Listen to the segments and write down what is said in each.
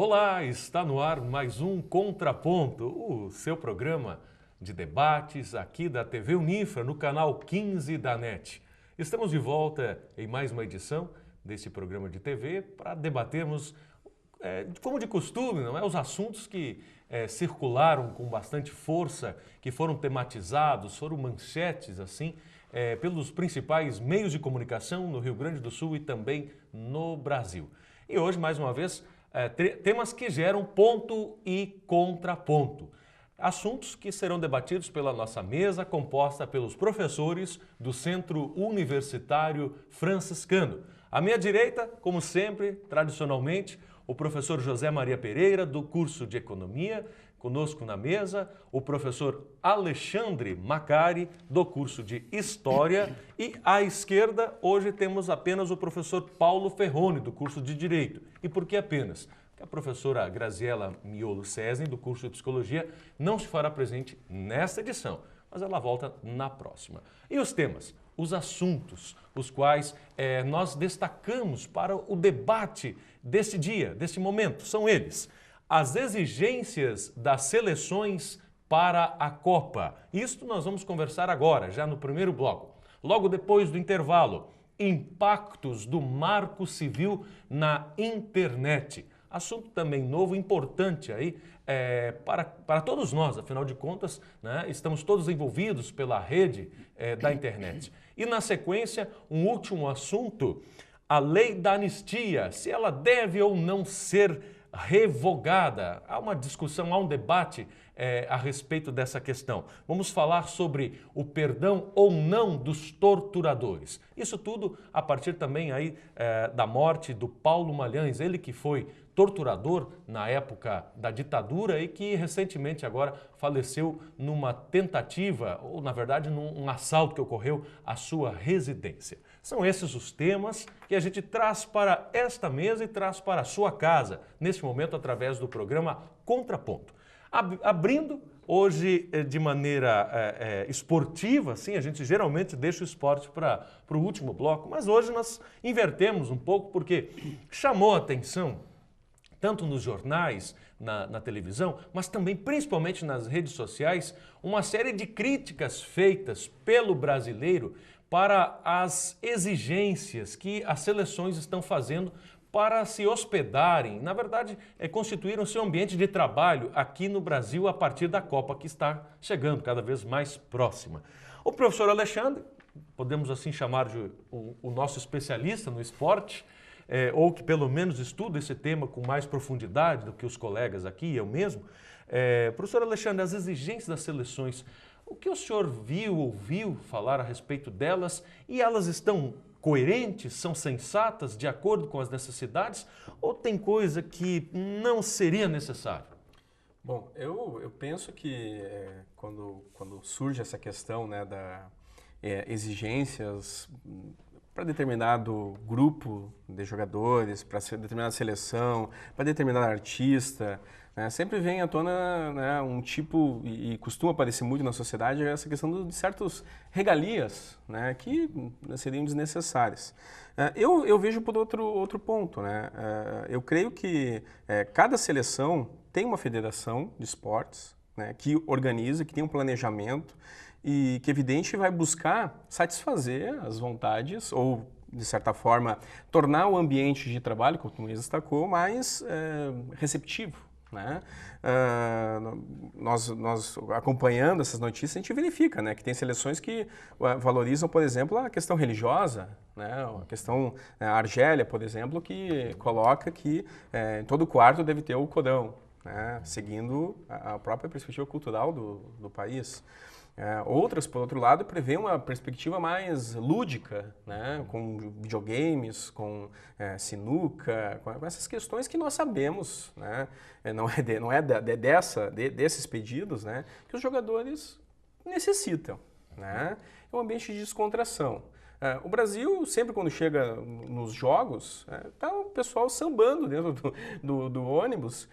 Olá, está no ar mais um Contraponto, o seu programa de debates aqui da TV Unifra, no canal 15 da NET. Estamos de volta em mais uma edição desse programa de TV para debatermos, como de costume, não é? Os assuntos que circularam com bastante força, que foram tematizados, foram manchetes assim, pelos principais meios de comunicação no Rio Grande do Sul e também no Brasil. E hoje, mais uma vez, temas que geram ponto e contraponto. Assuntos que serão debatidos pela nossa mesa, composta pelos professores do Centro Universitário Franciscano. À minha direita, como sempre, tradicionalmente, o professor José Maria Pereira, do curso de Economia, conosco na mesa, o professor Alexandre Macari, do curso de História, e à esquerda, hoje temos apenas o professor Paulo Ferroni, do curso de Direito. E por que apenas? Porque a professora Graziela Miolo Cesni, do curso de Psicologia, não se fará presente nesta edição, mas ela volta na próxima. E os temas? Os assuntos, os quais nós destacamos para o debate desse dia, desse momento, são eles: as exigências das seleções para a Copa. Isto nós vamos conversar agora, já no primeiro bloco. Logo depois do intervalo, impactos do Marco Civil na internet. Assunto também novo, importante aí para todos nós, afinal de contas, né, estamos todos envolvidos pela rede da internet. E na sequência, um último assunto, a lei da anistia, se ela deve ou não ser revogada. Há uma discussão, há um debate a respeito dessa questão. Vamos falar sobre o perdão ou não dos torturadores. Isso tudo a partir também aí da morte do Paulo Malhães, ele que foi torturador na época da ditadura e que recentemente agora faleceu numa tentativa, ou na verdade num assalto que ocorreu à sua residência. São esses os temas que a gente traz para esta mesa e traz para a sua casa, neste momento através do programa Contraponto. Abrindo hoje de maneira esportiva, assim, a gente geralmente deixa o esporte para o último bloco, mas hoje nós invertemos um pouco porque chamou a atenção tanto nos jornais, na televisão, mas também, principalmente nas redes sociais, uma série de críticas feitas pelo brasileiro para as exigências que as seleções estão fazendo para se hospedarem, na verdade, constituir o seu ambiente de trabalho aqui no Brasil a partir da Copa que está chegando cada vez mais próxima. O professor Alexandre, podemos assim chamar de o nosso especialista no esporte, ou que pelo menos estuda esse tema com mais profundidade do que os colegas aqui, eu mesmo. Professor Alexandre, as exigências das seleções, o que o senhor viu, ouviu falar a respeito delas, e elas estão coerentes, são sensatas, de acordo com as necessidades, ou tem coisa que não seria necessário? Bom, eu penso que quando surge essa questão, né, da exigências para determinado grupo de jogadores, para determinada seleção, para determinado artista, né, sempre vem à tona, né, um tipo, e costuma aparecer muito na sociedade, essa questão de certos regalias, né, que seriam desnecessárias. Eu vejo por outro ponto, né, eu creio que cada seleção tem uma federação de esportes, né, que organiza, que tem um planejamento, e que, evidente, vai buscar satisfazer as vontades ou, de certa forma, tornar o ambiente de trabalho, como o Luiz destacou, mais receptivo, né? Nós acompanhando essas notícias, a gente verifica, né, que tem seleções que valorizam, por exemplo, a questão religiosa, né? A questão, a Argélia, por exemplo, que coloca que em todo quarto deve ter o Corão, né, seguindo a própria perspectiva cultural do país. Outras, por outro lado, prevêem uma perspectiva mais lúdica, né, com videogames, com sinuca, com essas questões que nós sabemos, né, não é desses pedidos, né, que os jogadores necessitam, né, é um ambiente de descontração. O Brasil, sempre quando chega nos jogos, tá o pessoal sambando dentro do ônibus,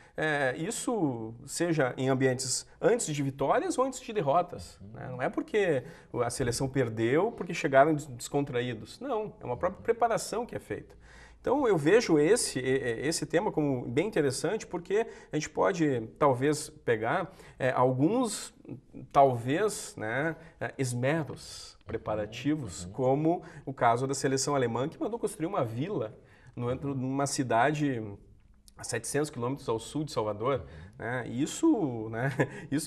isso seja em ambientes antes de vitórias ou antes de derrotas, né? Não é porque a seleção perdeu, porque chegaram descontraídos, não, é uma própria preparação que é feita. Então, eu vejo esse tema como bem interessante, porque a gente pode, talvez, pegar alguns, talvez, né, esmeros preparativos, como o caso da seleção alemã, que mandou construir uma vila numa cidade a 700 quilômetros ao sul de Salvador, né? Isso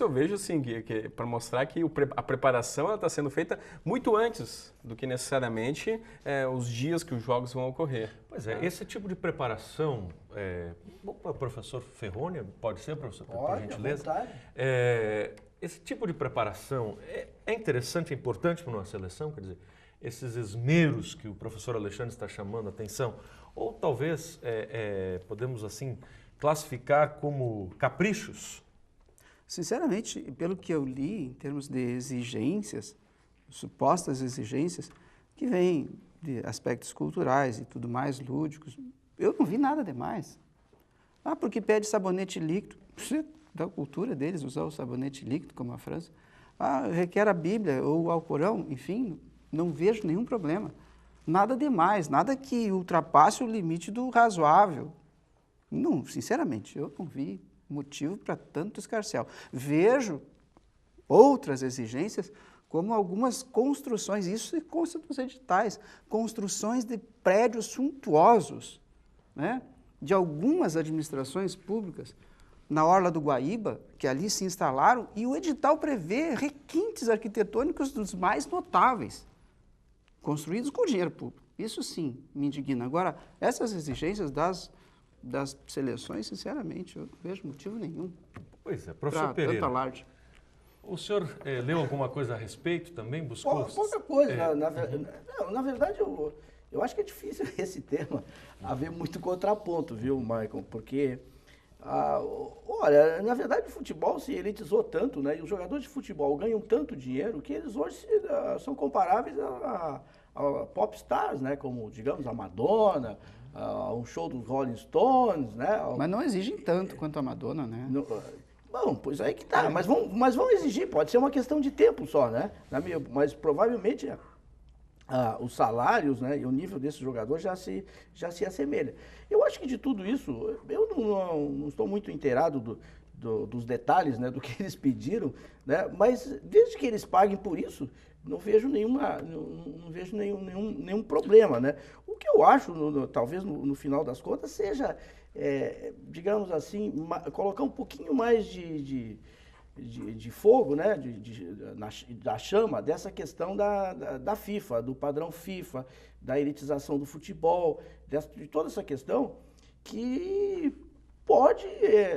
eu vejo assim, que para mostrar que a preparação está sendo feita muito antes do que necessariamente os dias que os jogos vão ocorrer. Pois é, esse tipo de preparação, o professor Ferroni, pode ser, professor, por gentileza? Esse tipo de preparação é interessante, é importante para uma seleção, quer dizer, esses esmeros que o professor Alexandre está chamando a atenção, ou talvez podemos assim classificar como caprichos? Sinceramente, pelo que eu li, em termos de exigências, supostas exigências, que vêm de aspectos culturais e tudo mais, lúdicos, eu não vi nada demais. Porque pede sabonete líquido, da cultura deles usar o sabonete líquido, como a França. Requer a Bíblia ou o Alcorão, enfim, não vejo nenhum problema. Nada demais, nada que ultrapasse o limite do razoável. Não, sinceramente, eu não vi motivo para tanto escarcéu. Vejo outras exigências, como algumas construções, isso consta dos editais, construções de prédios suntuosos, né, de algumas administrações públicas, na Orla do Guaíba, que ali se instalaram, e o edital prevê requintes arquitetônicos dos mais notáveis, construídos com dinheiro público. Isso sim me indigna. Agora, essas exigências das seleções, sinceramente, eu não vejo motivo nenhum. Pois é, professor Pereira. Tanto alarde. O senhor leu alguma coisa a respeito também? Buscou? Pouca coisa. Na verdade, eu acho que é difícil esse tema haver muito contraponto, viu, Michael? Porque, olha, na verdade o futebol se elitizou tanto, né? E os jogadores de futebol ganham tanto dinheiro que eles hoje são comparáveis a pop stars, né? Como, digamos, a Madonna, um show dos Rolling Stones, né? Mas não exigem tanto quanto a Madonna, né? Bom, pois aí que tá. Mas vão exigir, pode ser uma questão de tempo só, né? Mas provavelmente os salários, né, e o nível desses jogadores já se assemelha. Eu acho que de tudo isso, eu não estou muito inteirado dos detalhes, né, do que eles pediram, né? Mas desde que eles paguem por isso, não vejo nenhum problema, né? O que eu acho, talvez no final das contas, seja, digamos assim, colocar um pouquinho mais de fogo, né? Da chama dessa questão da FIFA, do padrão FIFA, da elitização do futebol, de toda essa questão que pode,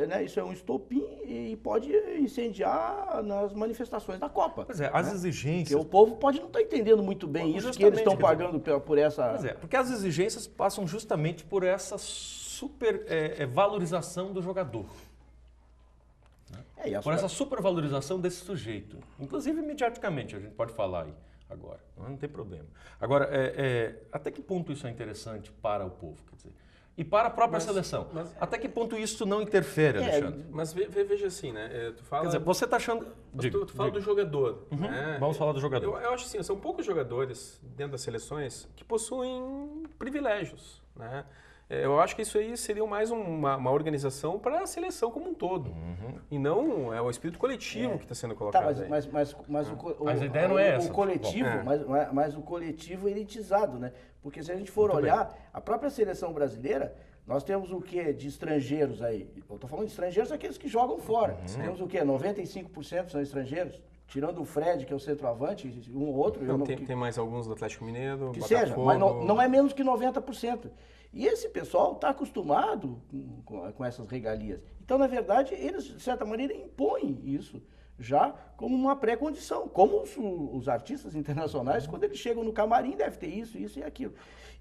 né, isso é um estopim e pode incendiar nas manifestações da Copa. Pois é, as exigências... Porque o povo pode não estar entendendo muito bem isso, que eles estão pagando por essa... Pois é, porque as exigências passam justamente por essa super valorização do jogador. Por essa supervalorização desse sujeito. Inclusive, mediaticamente, a gente pode falar aí agora. Não tem problema. Agora, até que ponto isso é interessante para o povo? Quer dizer, e para a própria seleção. Até que ponto isso não interfere, Alexandre? Mas veja assim, né? Tu fala, quer dizer, você está achando... Tu fala do jogador. Uhum. Né? Vamos falar do jogador. Eu acho assim, são poucos jogadores dentro das seleções que possuem privilégios, né? Eu acho que isso aí seria mais uma organização para a seleção como um todo. Uhum. E não o espírito coletivo que está sendo colocado. Tá, mas a ideia não é essa. O coletivo, mas o coletivo elitizado, né? Porque se a gente for olhar, a própria seleção brasileira, nós temos o quê de estrangeiros aí? Eu estou falando de estrangeiros, aqueles que jogam fora. Uhum. Temos o quê? 95% são estrangeiros. Tirando o Fred, que é o centroavante, um ou outro. Tem mais alguns do Atlético Mineiro, que Botafogo. Seja, mas não é menos que 90%. E esse pessoal está acostumado com essas regalias. Então, na verdade, eles, de certa maneira, impõem isso já como uma pré-condição. Como os artistas internacionais, quando eles chegam no camarim, deve ter isso e aquilo.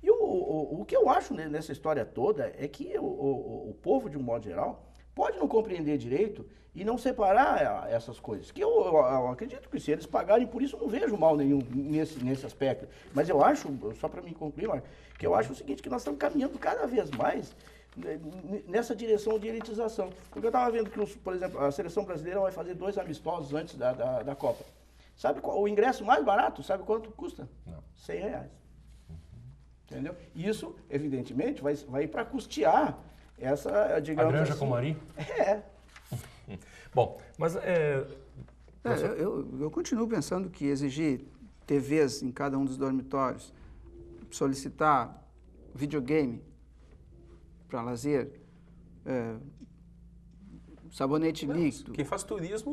E o que eu acho nessa história toda é que o povo, de um modo geral, pode não compreender direito e não separar essas coisas. Que eu acredito que se eles pagarem por isso, eu não vejo mal nenhum nesse aspecto. Mas eu acho, só para me concluir, que eu acho o seguinte, que nós estamos caminhando cada vez mais nessa direção de elitização. Porque eu estava vendo que, por exemplo, a seleção brasileira vai fazer 2 amistosos antes da Copa. Sabe qual, o ingresso mais barato, sabe quanto custa? Não. R$100. Entendeu? Isso, evidentemente, vai para custear essa, digamos A Granja assim, Comari? É. Bom, mas Eu continuo pensando que exigir TVs em cada um dos dormitórios, solicitar videogame para lazer, sabonete líquido, Quem faz turismo,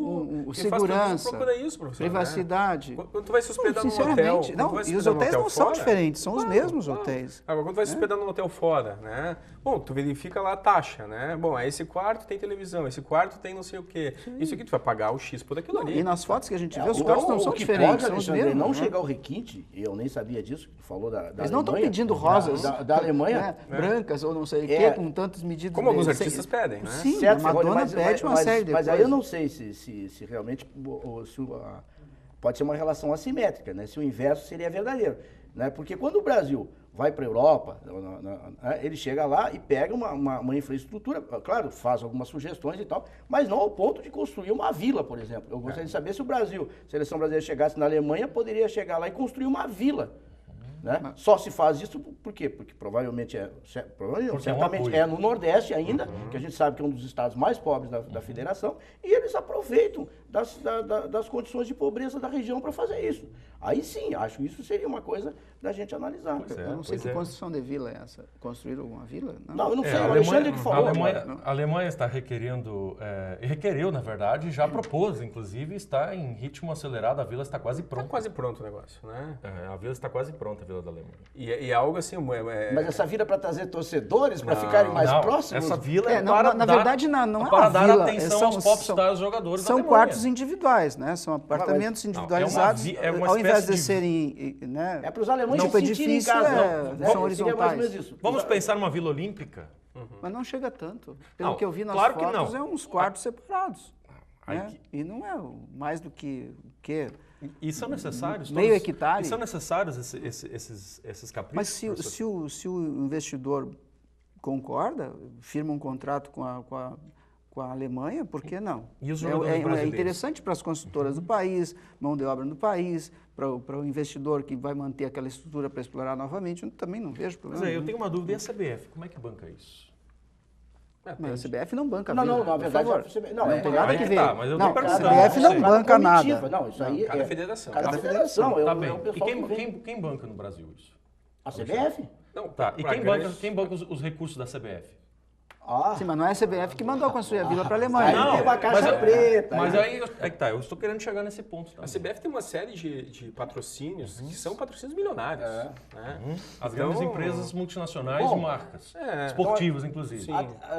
o quem faz turismo segurança, procura isso, professor. privacidade. Né? Quando tu vai se hospedar num hotel... Sinceramente, quando não, tu vai se e os hospedar num hotéis hotel não são fora, diferentes, são os claro, mesmos claro. hotéis. Agora, quando tu vai se hospedar num hotel fora, né? Bom, tu verifica lá a taxa, né? Bom, esse quarto tem televisão, esse quarto tem não sei o quê. Isso aqui tu vai pagar o X por aquilo ali. E nas fotos que a gente vê, os Então, quartos não o são que diferentes, pode, são os Alexandre, mesmos. não né? chegar ao requinte, e eu nem sabia disso, que falou da Eles não estão Alemanha, pedindo rosas da Alemanha. né, brancas ou não sei o quê, É. com tantos medidas. Como alguns de- artistas pedem, né? Sim, Certo, a Madonna mas- pede uma série de Mas aí coisas. eu não sei se realmente pode ser uma relação assimétrica, né? Se o inverso seria verdadeiro. Né? Porque quando o Brasil vai para a Europa, ele chega lá e pega uma infraestrutura, claro, faz algumas sugestões e tal, mas não ao ponto de construir uma vila, por exemplo. Eu gostaria de saber se a seleção brasileira chegasse na Alemanha, poderia chegar lá e construir uma vila. Né? Só se faz isso por quê? Porque provavelmente certamente é no Nordeste ainda, que a gente sabe que é um dos estados mais pobres da federação, e eles aproveitam das condições de pobreza da região para fazer isso. Aí sim, acho que isso seria uma coisa da gente analisar. Eu não sei que construção de vila é essa. Construir alguma vila? Não, eu não sei, a o Alexandre que falou. A Alemanha está requerendo, requereu, na verdade, já propôs, inclusive, está em ritmo acelerado, a vila está quase Tá pronta. quase pronto o negócio, né? A vila está quase pronta, a vila da Alemanha. E é algo assim... Mas essa vila é para trazer torcedores, para ficarem mais Não, próximos? essa vila É, para na dar, verdade, não é para uma dar vila, atenção aos popstars jogadores da São Alemanha. quartos individuais, né? São apartamentos Não, individualizados. é uma ao invés espécie de de- serem, né? É para os alemães não se sentirem em edifício, casa. são Seria mais ou horizontais. menos isso. Vamos pensar numa vila olímpica? Mas não chega tanto. Pelo Não, que eu vi nas claro que fotos, não. é uns quartos separados. Aí Né? E não é mais do que o quê? E são necessários? Meio hectare. E são necessários esses caprichos? Mas se o investidor concorda, firma um contrato com a Alemanha, por que não? E os jogadores é brasileiros? interessante para as construtoras do país, mão de obra no país, para o investidor que vai manter aquela estrutura para explorar novamente, eu também não vejo Mas problema. aí, eu nenhum. tenho uma dúvida, e a CBF, como é que banca isso? Mas a CBF não banca a Não, vila, na por verdade, favor. a CBF Não tem nada aí que que ver. tá, mas eu tô Não, a perguntando. CBF não Cada banca comitiva. nada. Não, isso aí Cada é federação. Cada Cada federação. Tá É bem. o E pessoal que vem. quem banca no Brasil isso? A CBF? Não, Tá, e pra quem banca os recursos da CBF? Ah, Sim, mas não é a CBF que mandou construir a vila para a Alemanha. Aí tem uma caixa preta. Mas aí que tá, eu estou querendo chegar nesse ponto A também. CBF tem uma série de patrocínios que são patrocínios milionários. Né? As Então, grandes empresas multinacionais Bom, de marcas, é, esportivas, inclusive.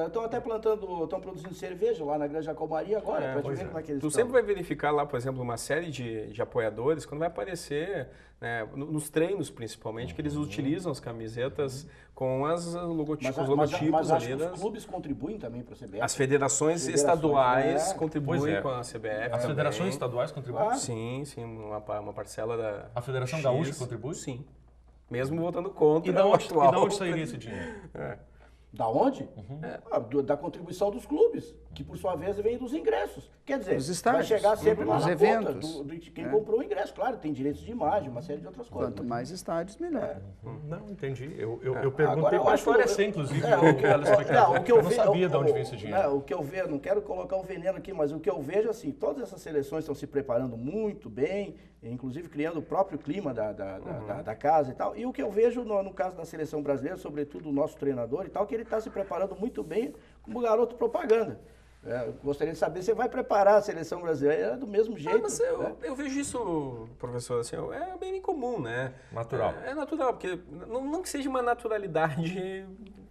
Estão até estão produzindo cerveja lá na Granja Comari agora, para te pois ver é. como é que eles Tu estão. sempre vai verificar lá, por exemplo, uma série de apoiadores, quando vai aparecer, né, nos treinos principalmente, que eles utilizam as camisetas com os logotipos Mas acho ali. que os clubes contribuem também para a CBF. As federações Federações, estaduais né? contribuem Pois é. com a CBF As também. federações estaduais contribuem? Ah, Sim, uma parcela da... A Federação X. Gaúcha contribui? Sim. Mesmo votando contra E da o onde, atual. e da onde sairia esse dinheiro? Da onde? Da contribuição dos clubes, que por sua vez vem dos ingressos. Quer dizer, Dos vai estádios, chegar sempre lá dos na eventos. conta de quem comprou o ingresso. Claro, tem direitos de imagem, uma série de outras coisas. Quanto mais estádios, melhor. Não, entendi. Eu perguntei Agora, eu para acho que esclarecer, inclusive, É, o telespectador, o que eu eu não ve- sabia de onde o- vinha esse né, dinheiro. o que eu vejo, não quero colocar um veneno aqui, mas o que eu vejo, assim, todas essas seleções estão se preparando muito bem, inclusive criando o próprio clima da casa e tal. E o que eu vejo no caso da seleção brasileira, sobretudo o nosso treinador e tal, que ele está se preparando muito bem como garoto propaganda. Eu gostaria de saber se você vai preparar a seleção brasileira do mesmo jeito. Mas né? eu vejo isso, professor, assim, é bem incomum, né? Natural. É natural, porque não que seja uma naturalidade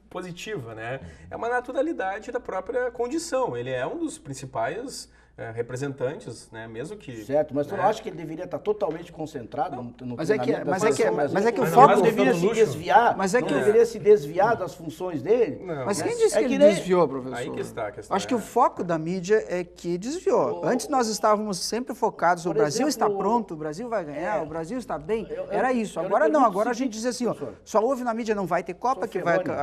positiva, né? É uma naturalidade da própria condição. Ele é um dos principais representantes, né? Mesmo que... Certo, mas tu né? não acha que ele deveria estar totalmente concentrado no Mas é que- treinamento da mas é que- seleção mas brasileira? é que o Mas foco- não Não deveria se luxo. desviar, Mas é não que- deveria se desviar das funções dele. Não, Mas né? quem disse É que que ele nem- desviou, professor? Aí que está a questão. Acho que o foco da mídia é que desviou. Antes nós estávamos sempre focados, o Por Brasil está exemplo, pronto, o Brasil vai ganhar, é. o Brasil está bem. Eu- Era isso. eu lhe Agora não, pergunto agora o a gente seguinte, diz assim, ó, professor. só houve na mídia, não vai ter Copa, Sou que vai Ferroni.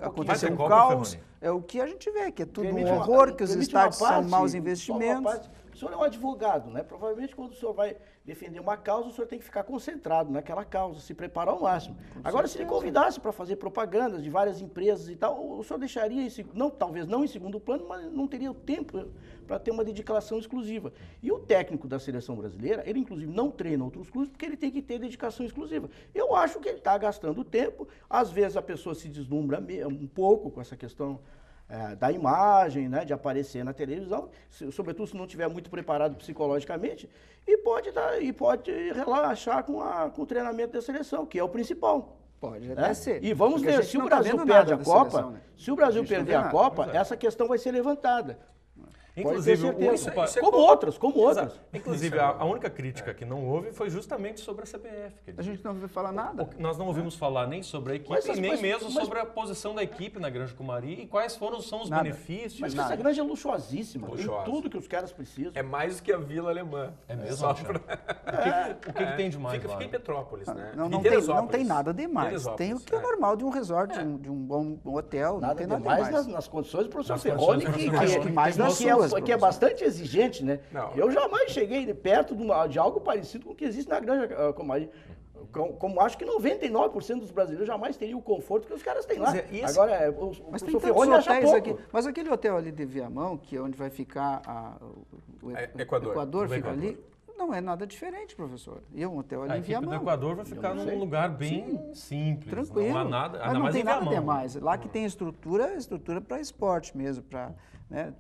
acontecer Vai ter um Copa, caos. Ferroni? É o que a gente vê, que é tudo um Permite horror, uma- que os permite estádios uma são parte, maus só uma investimentos. parte. O senhor é um advogado, né? Provavelmente quando o senhor vai defender uma causa, o senhor tem que ficar concentrado naquela causa, se preparar ao máximo. Agora, se ele convidasse para fazer propagandas de várias empresas e tal, o senhor deixaria, talvez não em segundo plano, mas não teria o tempo para ter uma dedicação exclusiva. E o técnico da seleção brasileira, ele inclusive não treina outros clubes porque ele tem que ter dedicação exclusiva. Eu acho que ele está gastando tempo, às vezes a pessoa se deslumbra um pouco com essa questão da imagem, né, de aparecer na televisão, sobretudo se não estiver muito preparado psicologicamente, e pode relaxar com o treinamento da seleção, que é o principal. Pode até ser. E vamos Porque ver, se o não tá Brasil vendo perde nada a da Copa, seleção, né? se o Brasil A gente não perder vê a nada. Copa, Pois é. essa questão vai ser levantada. Inclusive, Pode ter certeza. isso é como outras. Exato. Inclusive, a única crítica que não houve foi justamente sobre a CBF. Quer A dizer, gente não ouviu falar nada. nós não ouvimos falar nem sobre a equipe, Mas- nem mas- mesmo mas- sobre a posição da equipe na Granja Comari e quais são os Nada. benefícios. Mas Nada. essa granja é luxuosíssima, Luxuosa. tem tudo que os caras precisam. É mais do que a Vila Alemã. É mesmo, Só Alexandre? O que tem de mais Fica lá? em Petrópolis, né? Não, Em não tem Teresópolis. nada demais. Teresópolis, Tem o que é normal de um resort, de um bom hotel. Não Nada tem nada demais demais. nas condições do professor Nas Ferroni, condições do que, professor Ferroni. Acho que mais nas que é, suas, que é professor. bastante exigente, né? Não. Eu jamais cheguei perto de algo parecido com o que existe na Granja Comari. Como acho que 99% dos brasileiros jamais teriam o conforto que os caras têm lá. Mas e esse- Agora, o Mas tem professor tantos Ferroni acha hotéis pouco. aqui. Mas aquele hotel ali de Viamão, que é onde vai ficar o Equador. fica ali, não é nada diferente, professor. E é um hotel ali A em equipe do Viamão. Equador vai ficar não sei. num lugar bem simples. Tranquilo. Não há nada, Mas ainda não mais tem em nada Viamão. demais. Lá que tem estrutura para esporte mesmo, né?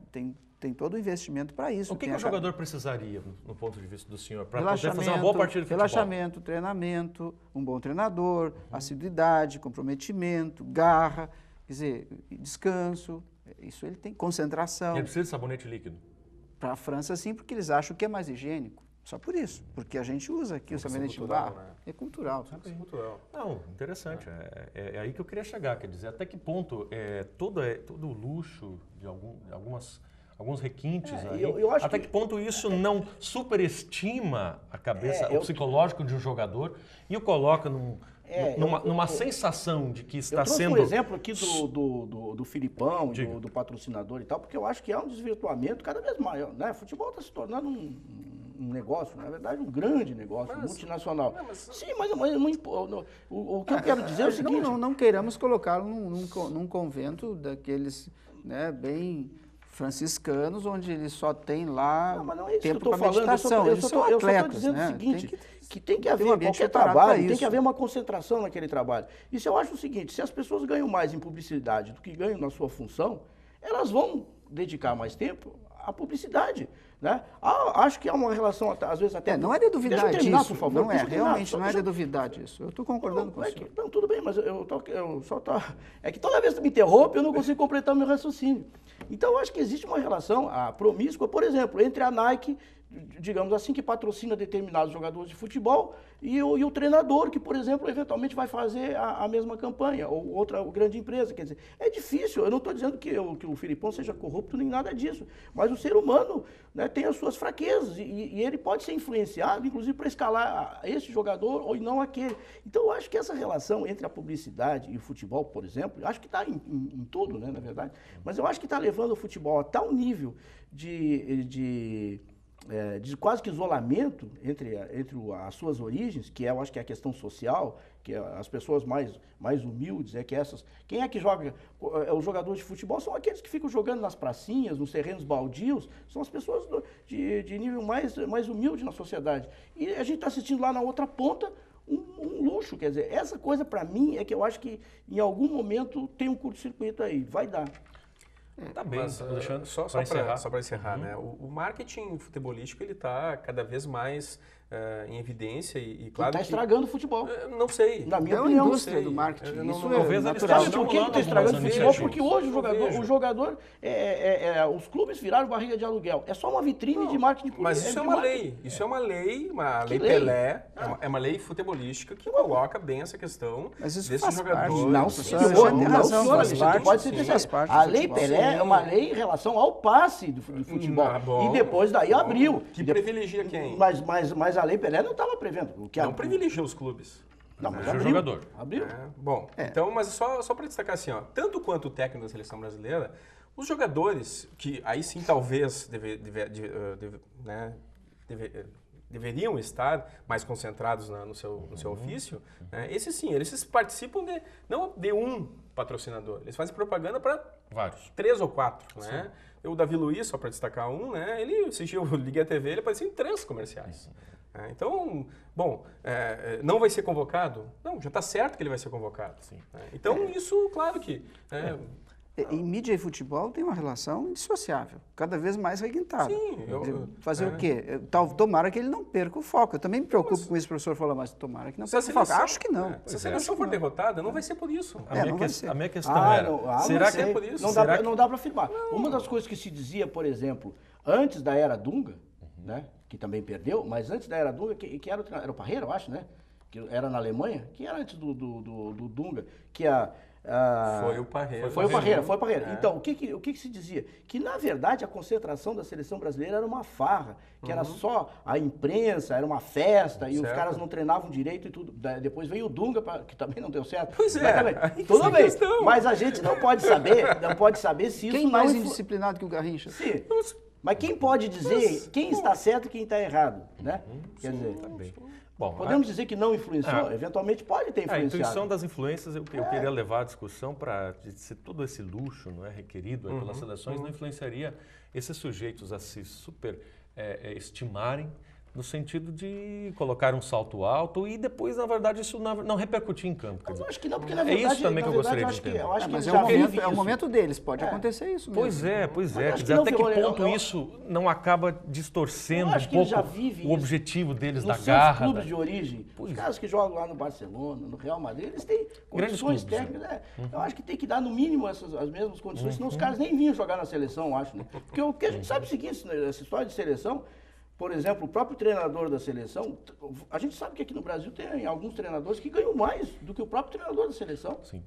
Tem todo o investimento para isso. O que Tem o a- jogador precisaria, no ponto de vista do senhor, para poder fazer uma boa Relaxamento, partida de futebol? relaxamento, treinamento, um bom treinador, assiduidade, comprometimento, garra, quer dizer, descanso. Isso ele tem concentração. Ele precisa de sabonete líquido. Para a França, sim, porque eles acham que é mais higiênico. Só por isso. Porque a gente usa aqui o sabonete de cultural, barro. né? É cultural. Cultural. Não, interessante. É aí que eu queria chegar. Quer dizer, até que ponto todo o luxo de alguns requintes aí, eu acho até que- que ponto isso não superestima a cabeça, o psicológico de um jogador e o coloca numa sensação de que Eu está trouxe sendo... um exemplo aqui do Filipão, do patrocinador e tal, porque eu acho que há um desvirtuamento cada vez maior. Né? Futebol está se tornando um negócio, na verdade, um grande negócio, multinacional. Sim, mas o que eu quero dizer é o seguinte... Não queiramos colocá-lo num convento daqueles, né, bem franciscanos, onde eles só tem lá Não, mas não é isso que eu tempo estou para falando. meditação. Eles são Eu só estou atletas, dizendo né? o seguinte, que tem que tem um haver ambiente qualquer preparado trabalho, para tem isso. que haver uma concentração naquele trabalho. E se eu acho o seguinte, se as pessoas ganham mais em publicidade do que ganham na sua função, elas vão dedicar mais tempo à publicidade. Né? Acho que há uma relação, às vezes até... Não é de duvidar Deixa eu terminar, disso. por favor. Não é, Deixa eu terminar. realmente não é de duvidar disso. Eu estou concordando com Não, você. não, tudo bem, mas é que toda vez que tu me interrompe, eu não consigo completar o meu raciocínio. Então, eu acho que existe uma relação promíscua, por exemplo, entre a Nike, digamos assim, que patrocina determinados jogadores de futebol, e o treinador, que, por exemplo, eventualmente vai fazer a mesma campanha, ou outra grande empresa. Quer dizer, é difícil, eu não estou dizendo que o Filipão seja corrupto nem nada disso, mas o ser humano, né, tem as suas fraquezas, e ele pode ser influenciado, inclusive, para escalar esse jogador ou não aquele. Então, eu acho que essa relação entre a publicidade e o futebol, por exemplo, eu acho que está em tudo, né, na verdade, mas eu acho que está levando o futebol a tal nível de quase que isolamento entre as suas origens, que eu acho que é a questão social, que as pessoas mais humildes, quem é que joga? Os jogadores de futebol são aqueles que ficam jogando nas pracinhas, nos terrenos baldios, são as pessoas de nível mais humilde na sociedade. E a gente está assistindo lá na outra ponta um luxo, quer dizer, essa coisa para mim é que eu acho que em algum momento tem um curto-circuito aí, vai dar. Tá bem, Mas, Alexandre, só para encerrar, né? O marketing futebolístico ele está cada vez mais em evidência e claro Está que estragando o futebol. não sei. Na minha É uma opinião. indústria do marketing. Eu não- Isso não- é talvez eles natural. estejam Por que está algumas estragando o futebol? iniciativas. Porque hoje vejo. o jogador, os clubes viraram barriga de aluguel. É só uma vitrine de marketing político. Mas isso é uma lei. Isso é uma lei Que lei? Pelé, é uma lei futebolística que coloca bem essa questão Mas isso desses faz jogadores. parte. Não, Professor senhor, Alexandre tem não, razão, senhor, faz Alexandre, parte, pode se sim, dizer. faz parte A do lei futebol. Pelé é uma lei em relação ao passe do futebol. Bom. E depois daí abriu. Que privilegia quem? Mas a lei Pelé não estava prevendo. O que Não privilegia os clubes. Não, mas É o abriu. jogador. Abriu. Bom, então, mas só para destacar assim, ó, tanto quanto o técnico da seleção brasileira, os jogadores, que aí sim talvez deveriam estar mais concentrados no seu ofício, né? Esses sim, eles participam não de um patrocinador, eles fazem propaganda para Vários. 3 ou 4, né? O Davi Luiz, só para destacar um, né? Esse dia eu liguei a TV, ele apareceu em 3 comerciais. Então, bom, não vai ser convocado? Não, já está certo que ele vai ser convocado. Sim. Então, isso, claro que... Em mídia e futebol tem uma relação indissociável, cada vez mais requintada. Sim, fazer o quê? Tomara que ele não perca o foco. Eu também me preocupo com isso, o professor falou, mas tomara que não perca o foco. Acho que não. Se a seleção for derrotada, não vai ser por isso. A minha questão era, será que é por isso? Não dá para afirmar. Uma das coisas que se dizia, por exemplo, antes da era Dunga, né, que também perdeu, mas antes da era Dunga, que era o Parreira, eu acho, né? Que era na Alemanha, que era antes do Dunga, que foi o Parreira. Foi o Parreira. Então, o que se dizia? Que, na verdade, a concentração da seleção brasileira era uma farra, que era só a imprensa, era uma festa, e os caras não treinavam direito e tudo. Depois veio o Dunga, que também não deu certo. Pois é. Tudo bem, mas a gente não pode saber se isso Quem mais indisciplinado que o Garrincha? Sim. Mas quem pode dizer quem está certo e quem está errado, né? Quer dizer... Bom, podemos dizer que não influenciou? Eventualmente pode ter influenciado. A intuição das influências, eu queria levar a discussão para se todo esse luxo não é requerido pelas seleções não influenciaria esses sujeitos a se estimarem no sentido de colocar um salto alto e depois, na verdade, isso não repercutir em campo. Eu acho que não, porque na verdade... É isso também que eu gostaria de entender. Mas é o momento deles, pode acontecer isso mesmo. Pois é. Quer dizer, até que ponto isso não acaba distorcendo um pouco o objetivo deles da garra? Nos clubes de origem, os caras que jogam lá no Barcelona, no Real Madrid, eles têm condições técnicas. Eu acho que tem que dar, no mínimo, as mesmas condições, senão os caras nem vinham jogar na seleção, eu acho. Né? Porque o que a gente sabe é o seguinte, essa história de seleção... Por exemplo, o próprio treinador da seleção, a gente sabe que aqui no Brasil tem alguns treinadores que ganham mais do que o próprio treinador da seleção. Sim.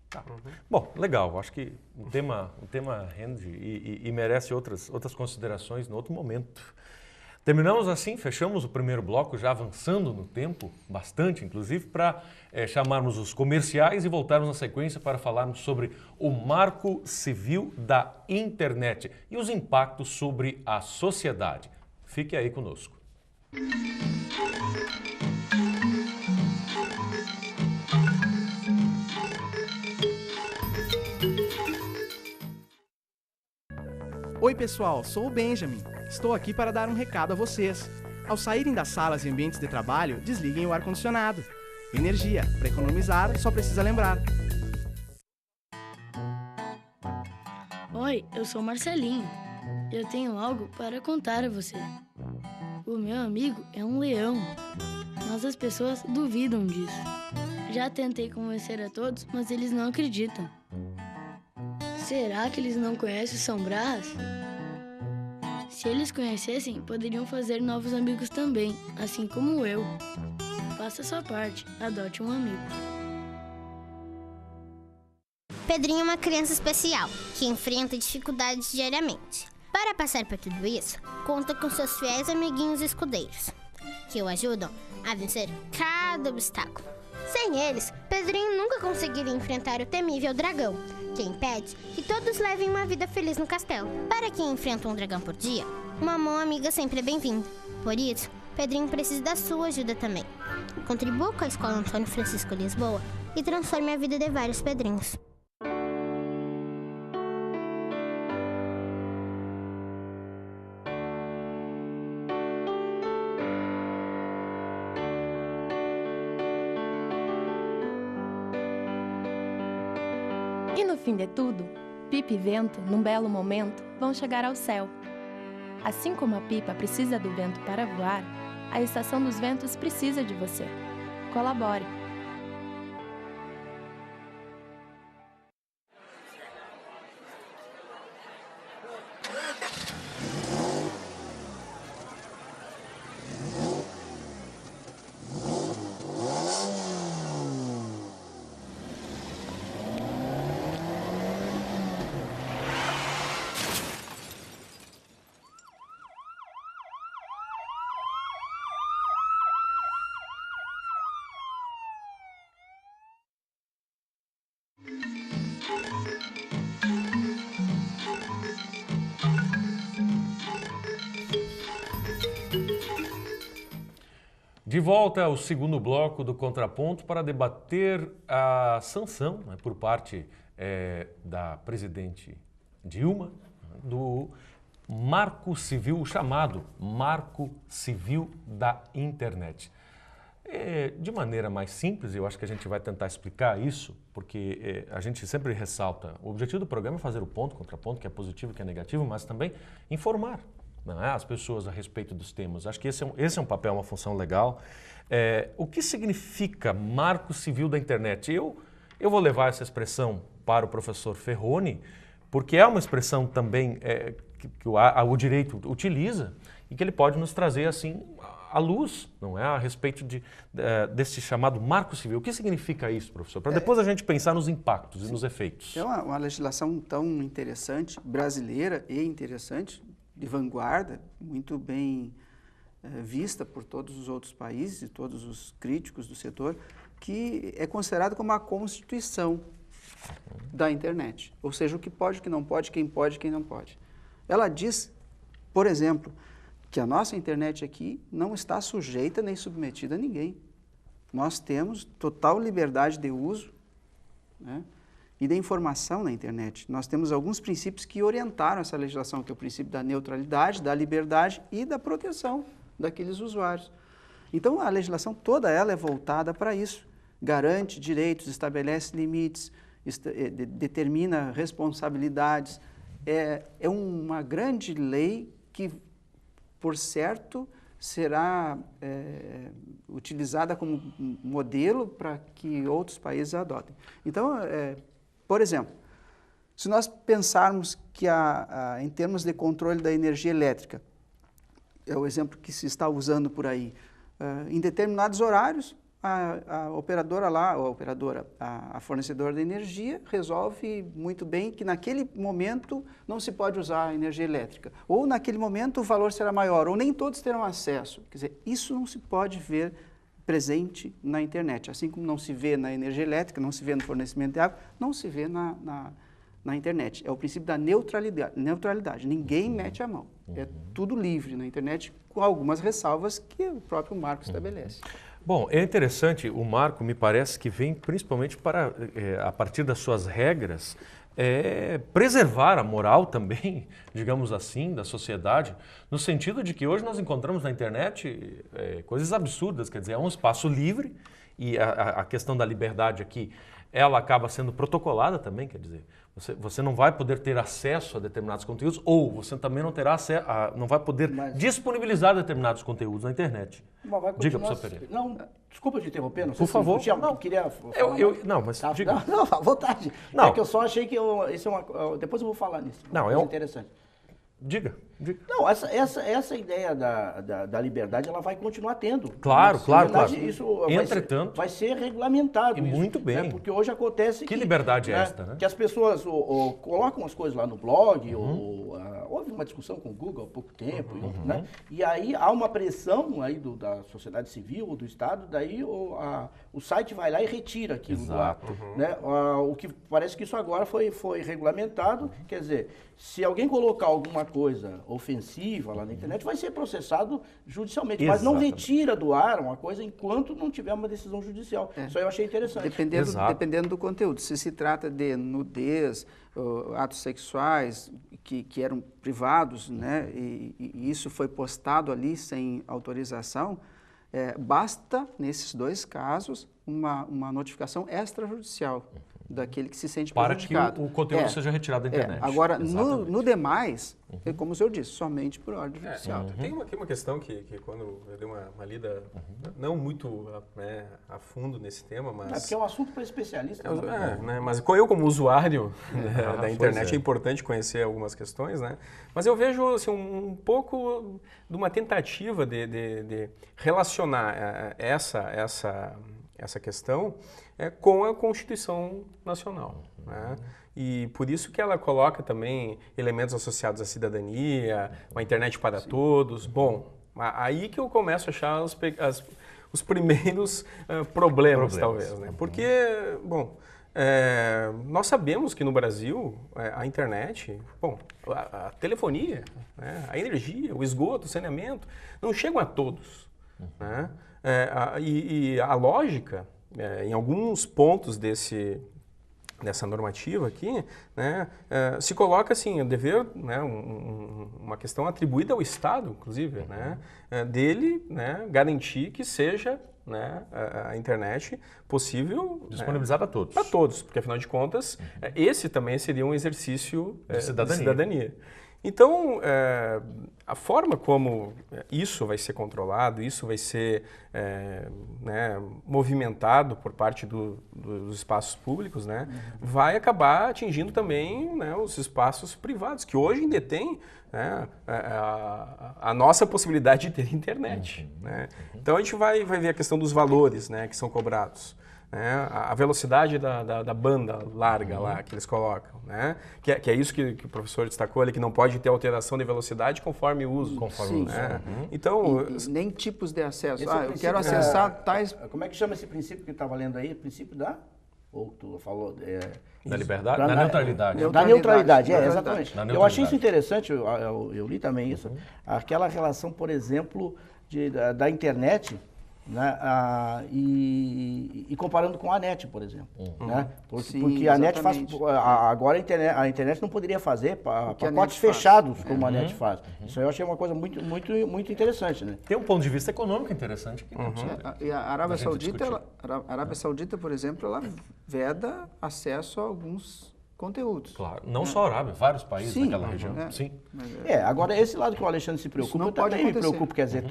Tá. Bom, legal. Acho que o tema rende e merece outras considerações no outro momento. Terminamos assim, fechamos o primeiro bloco, já avançando no tempo, bastante inclusive, para chamarmos os comerciais e voltarmos na sequência para falarmos sobre o Marco Civil da Internet e os impactos sobre a sociedade. Fique aí conosco. Oi pessoal, sou o Benjamin. Estou aqui para dar um recado a vocês. Ao saírem das salas e ambientes de trabalho, desliguem o ar-condicionado. Energia, para economizar, só precisa lembrar. Oi, eu sou Marcelinho. Eu tenho algo para contar a você. O meu amigo é um leão, mas as pessoas duvidam disso. Já tentei convencer a todos, mas eles não acreditam. Será que eles não conhecem o São Brás? Se eles conhecessem, poderiam fazer novos amigos também, assim como eu. Faça a sua parte, adote um amigo. Pedrinho é uma criança especial, que enfrenta dificuldades diariamente. Para passar por tudo isso, conta com seus fiéis amiguinhos escudeiros, que o ajudam a vencer cada obstáculo. Sem eles, Pedrinho nunca conseguiria enfrentar o temível dragão, que impede que todos levem uma vida feliz no castelo. Para quem enfrenta um dragão por dia, uma mão amiga sempre é bem-vinda. Por isso, Pedrinho precisa da sua ajuda também. Contribua com a Escola Antônio Francisco Lisboa e transforme a vida de vários Pedrinhos. E no fim de tudo, Pipa e Vento, num belo momento, vão chegar ao céu. Assim como a pipa precisa do vento para voar, a Estação dos Ventos precisa de você. Colabore! de volta ao segundo bloco do Contraponto para debater a sanção, né, por parte da presidente Dilma, do Marco Civil, chamado Marco Civil da Internet. De maneira mais simples, eu acho que a gente vai tentar explicar isso, porque a gente sempre ressalta, o objetivo do programa é fazer o ponto, contraponto, que é positivo, que é negativo, mas também informar, não é, as pessoas a respeito dos temas. Acho que esse é um papel, uma função legal. O que significa Marco Civil da Internet? Eu vou levar essa expressão para o professor Ferroni, porque é uma expressão também que o direito utiliza e que ele pode nos trazer assim à luz, não é, a respeito desse chamado Marco Civil. O que significa isso, professor? Para depois a gente pensar nos impactos e nos efeitos. É uma legislação tão interessante, brasileira e interessante, de vanguarda, muito bem vista por todos os outros países e todos os críticos do setor, que é considerado como a Constituição da internet. Ou seja, o que pode, o que não pode, quem não pode. Ela diz, por exemplo, que a nossa internet aqui não está sujeita nem submetida a ninguém. Nós temos total liberdade de uso, né, e de informação na internet. Nós temos alguns princípios que orientaram essa legislação, que é o princípio da neutralidade, da liberdade e da proteção daqueles usuários. Então, a legislação toda ela é voltada para isso. Garante direitos, estabelece limites, determina responsabilidades. É uma grande lei que, por certo, será utilizada como modelo para que outros países adotem. Então, por exemplo, se nós pensarmos que em termos de controle da energia elétrica, é o exemplo que se está usando por aí, em determinados horários, a operadora lá, a fornecedora de energia, resolve muito bem que naquele momento não se pode usar a energia elétrica. Ou naquele momento o valor será maior, ou nem todos terão acesso. Quer dizer, isso não se pode ver presente na internet. Assim como não se vê na energia elétrica, não se vê no fornecimento de água, não se vê na internet. É o princípio da neutralidade. Ninguém mete a mão. É tudo livre na internet, com algumas ressalvas que o próprio marco estabelece. Bom, é interessante, o marco me parece que vem principalmente para, a partir das suas regras, preservar a moral também, digamos assim, da sociedade, no sentido de que hoje nós encontramos na internet coisas absurdas, quer dizer, é um espaço livre e a questão da liberdade aqui, ela acaba sendo protocolada também, quer dizer, você não vai poder ter acesso a determinados conteúdos ou você também não terá não vai poder disponibilizar determinados conteúdos na internet. Diga, professor Pereira. Não, desculpa te interromper, não sei por favor. Não, queria falar não, mas diga. Não, à vontade. Não. É que eu só achei que depois eu vou falar nisso. Não, interessante. Diga. Não, essa ideia da liberdade, ela vai continuar tendo. Claro. Isso entretanto, vai ser regulamentado. E muito bem. Né? Porque hoje acontece que liberdade é esta, né? Que as pessoas colocam as coisas lá no blog, houve uma discussão com o Google há pouco tempo, né? E aí há uma pressão aí da sociedade civil, do Estado, daí o site vai lá e retira aquilo. Exato. Né? O que parece que isso agora foi regulamentado, quer dizer, se alguém colocar alguma coisa ofensiva lá na internet, vai ser processado judicialmente. Exatamente. Mas não retira do ar uma coisa enquanto não tiver uma decisão judicial. Isso aí eu achei interessante. Dependendo do conteúdo. Se trata de nudez, atos sexuais que eram privados, né, e isso foi postado ali sem autorização, basta, nesses dois casos, uma notificação extrajudicial daquele que se sente prejudicado. Para que o conteúdo seja retirado da internet. Agora, no demais, como o senhor disse, somente por ordem judicial. Tem aqui uma questão que quando eu dei uma lida, não muito a fundo nesse tema, mas... porque é um assunto para especialista. Mas eu como usuário da internet, é importante conhecer algumas questões, né? Mas eu vejo assim, um pouco de uma tentativa de relacionar essa questão com a Constituição Nacional, né? E por isso que ela coloca também elementos associados à cidadania, a internet para todos. Bom, aí que eu começo a achar os primeiros problemas, talvez, né? Porque, bom, nós sabemos que no Brasil a internet, a telefonia, né, a energia, o esgoto, o saneamento, não chegam a todos. né? E a lógica, em alguns pontos dessa normativa aqui, né, se coloca assim, o dever, né, uma questão atribuída ao Estado, inclusive, né, dele, né, garantir que seja, né, a internet possível disponibilizar para todos. Para todos, porque afinal de contas, esse também seria um exercício de cidadania. Então, a forma como isso vai ser controlado, isso vai ser né, movimentado por parte dos espaços públicos, né, vai acabar atingindo também, né, os espaços privados, que hoje ainda tem, né, a nossa possibilidade de ter internet. Né? Então, a gente vai ver a questão dos valores, né, que são cobrados. Né, a velocidade da banda larga lá que eles colocam, né, que é isso que o professor destacou ali, que não pode ter alteração de velocidade conforme o uso. Né? Então, e nem tipos de acesso. Eu quero acessar tais... Como é que chama esse princípio que estava lendo aí? O princípio da... Ou tu falou... Da liberdade? Da neutralidade. Da neutralidade, exatamente. Eu achei isso interessante, eu li também isso, aquela relação, por exemplo, da internet, né, e comparando com a NET, por exemplo. Né? Porque a NET faz... Agora a internet não poderia fazer pacotes fechados como a NET faz. Isso aí eu achei uma coisa muito, muito, muito interessante. Né? Tem um ponto de vista econômico interessante. E a Arábia Saudita, por exemplo, ela veda acesso a alguns conteúdos. Claro, não só a Arábia, vários países naquela região. Sim. Agora esse lado que o Alexandre se preocupa, eu também me preocupo. Quer dizer,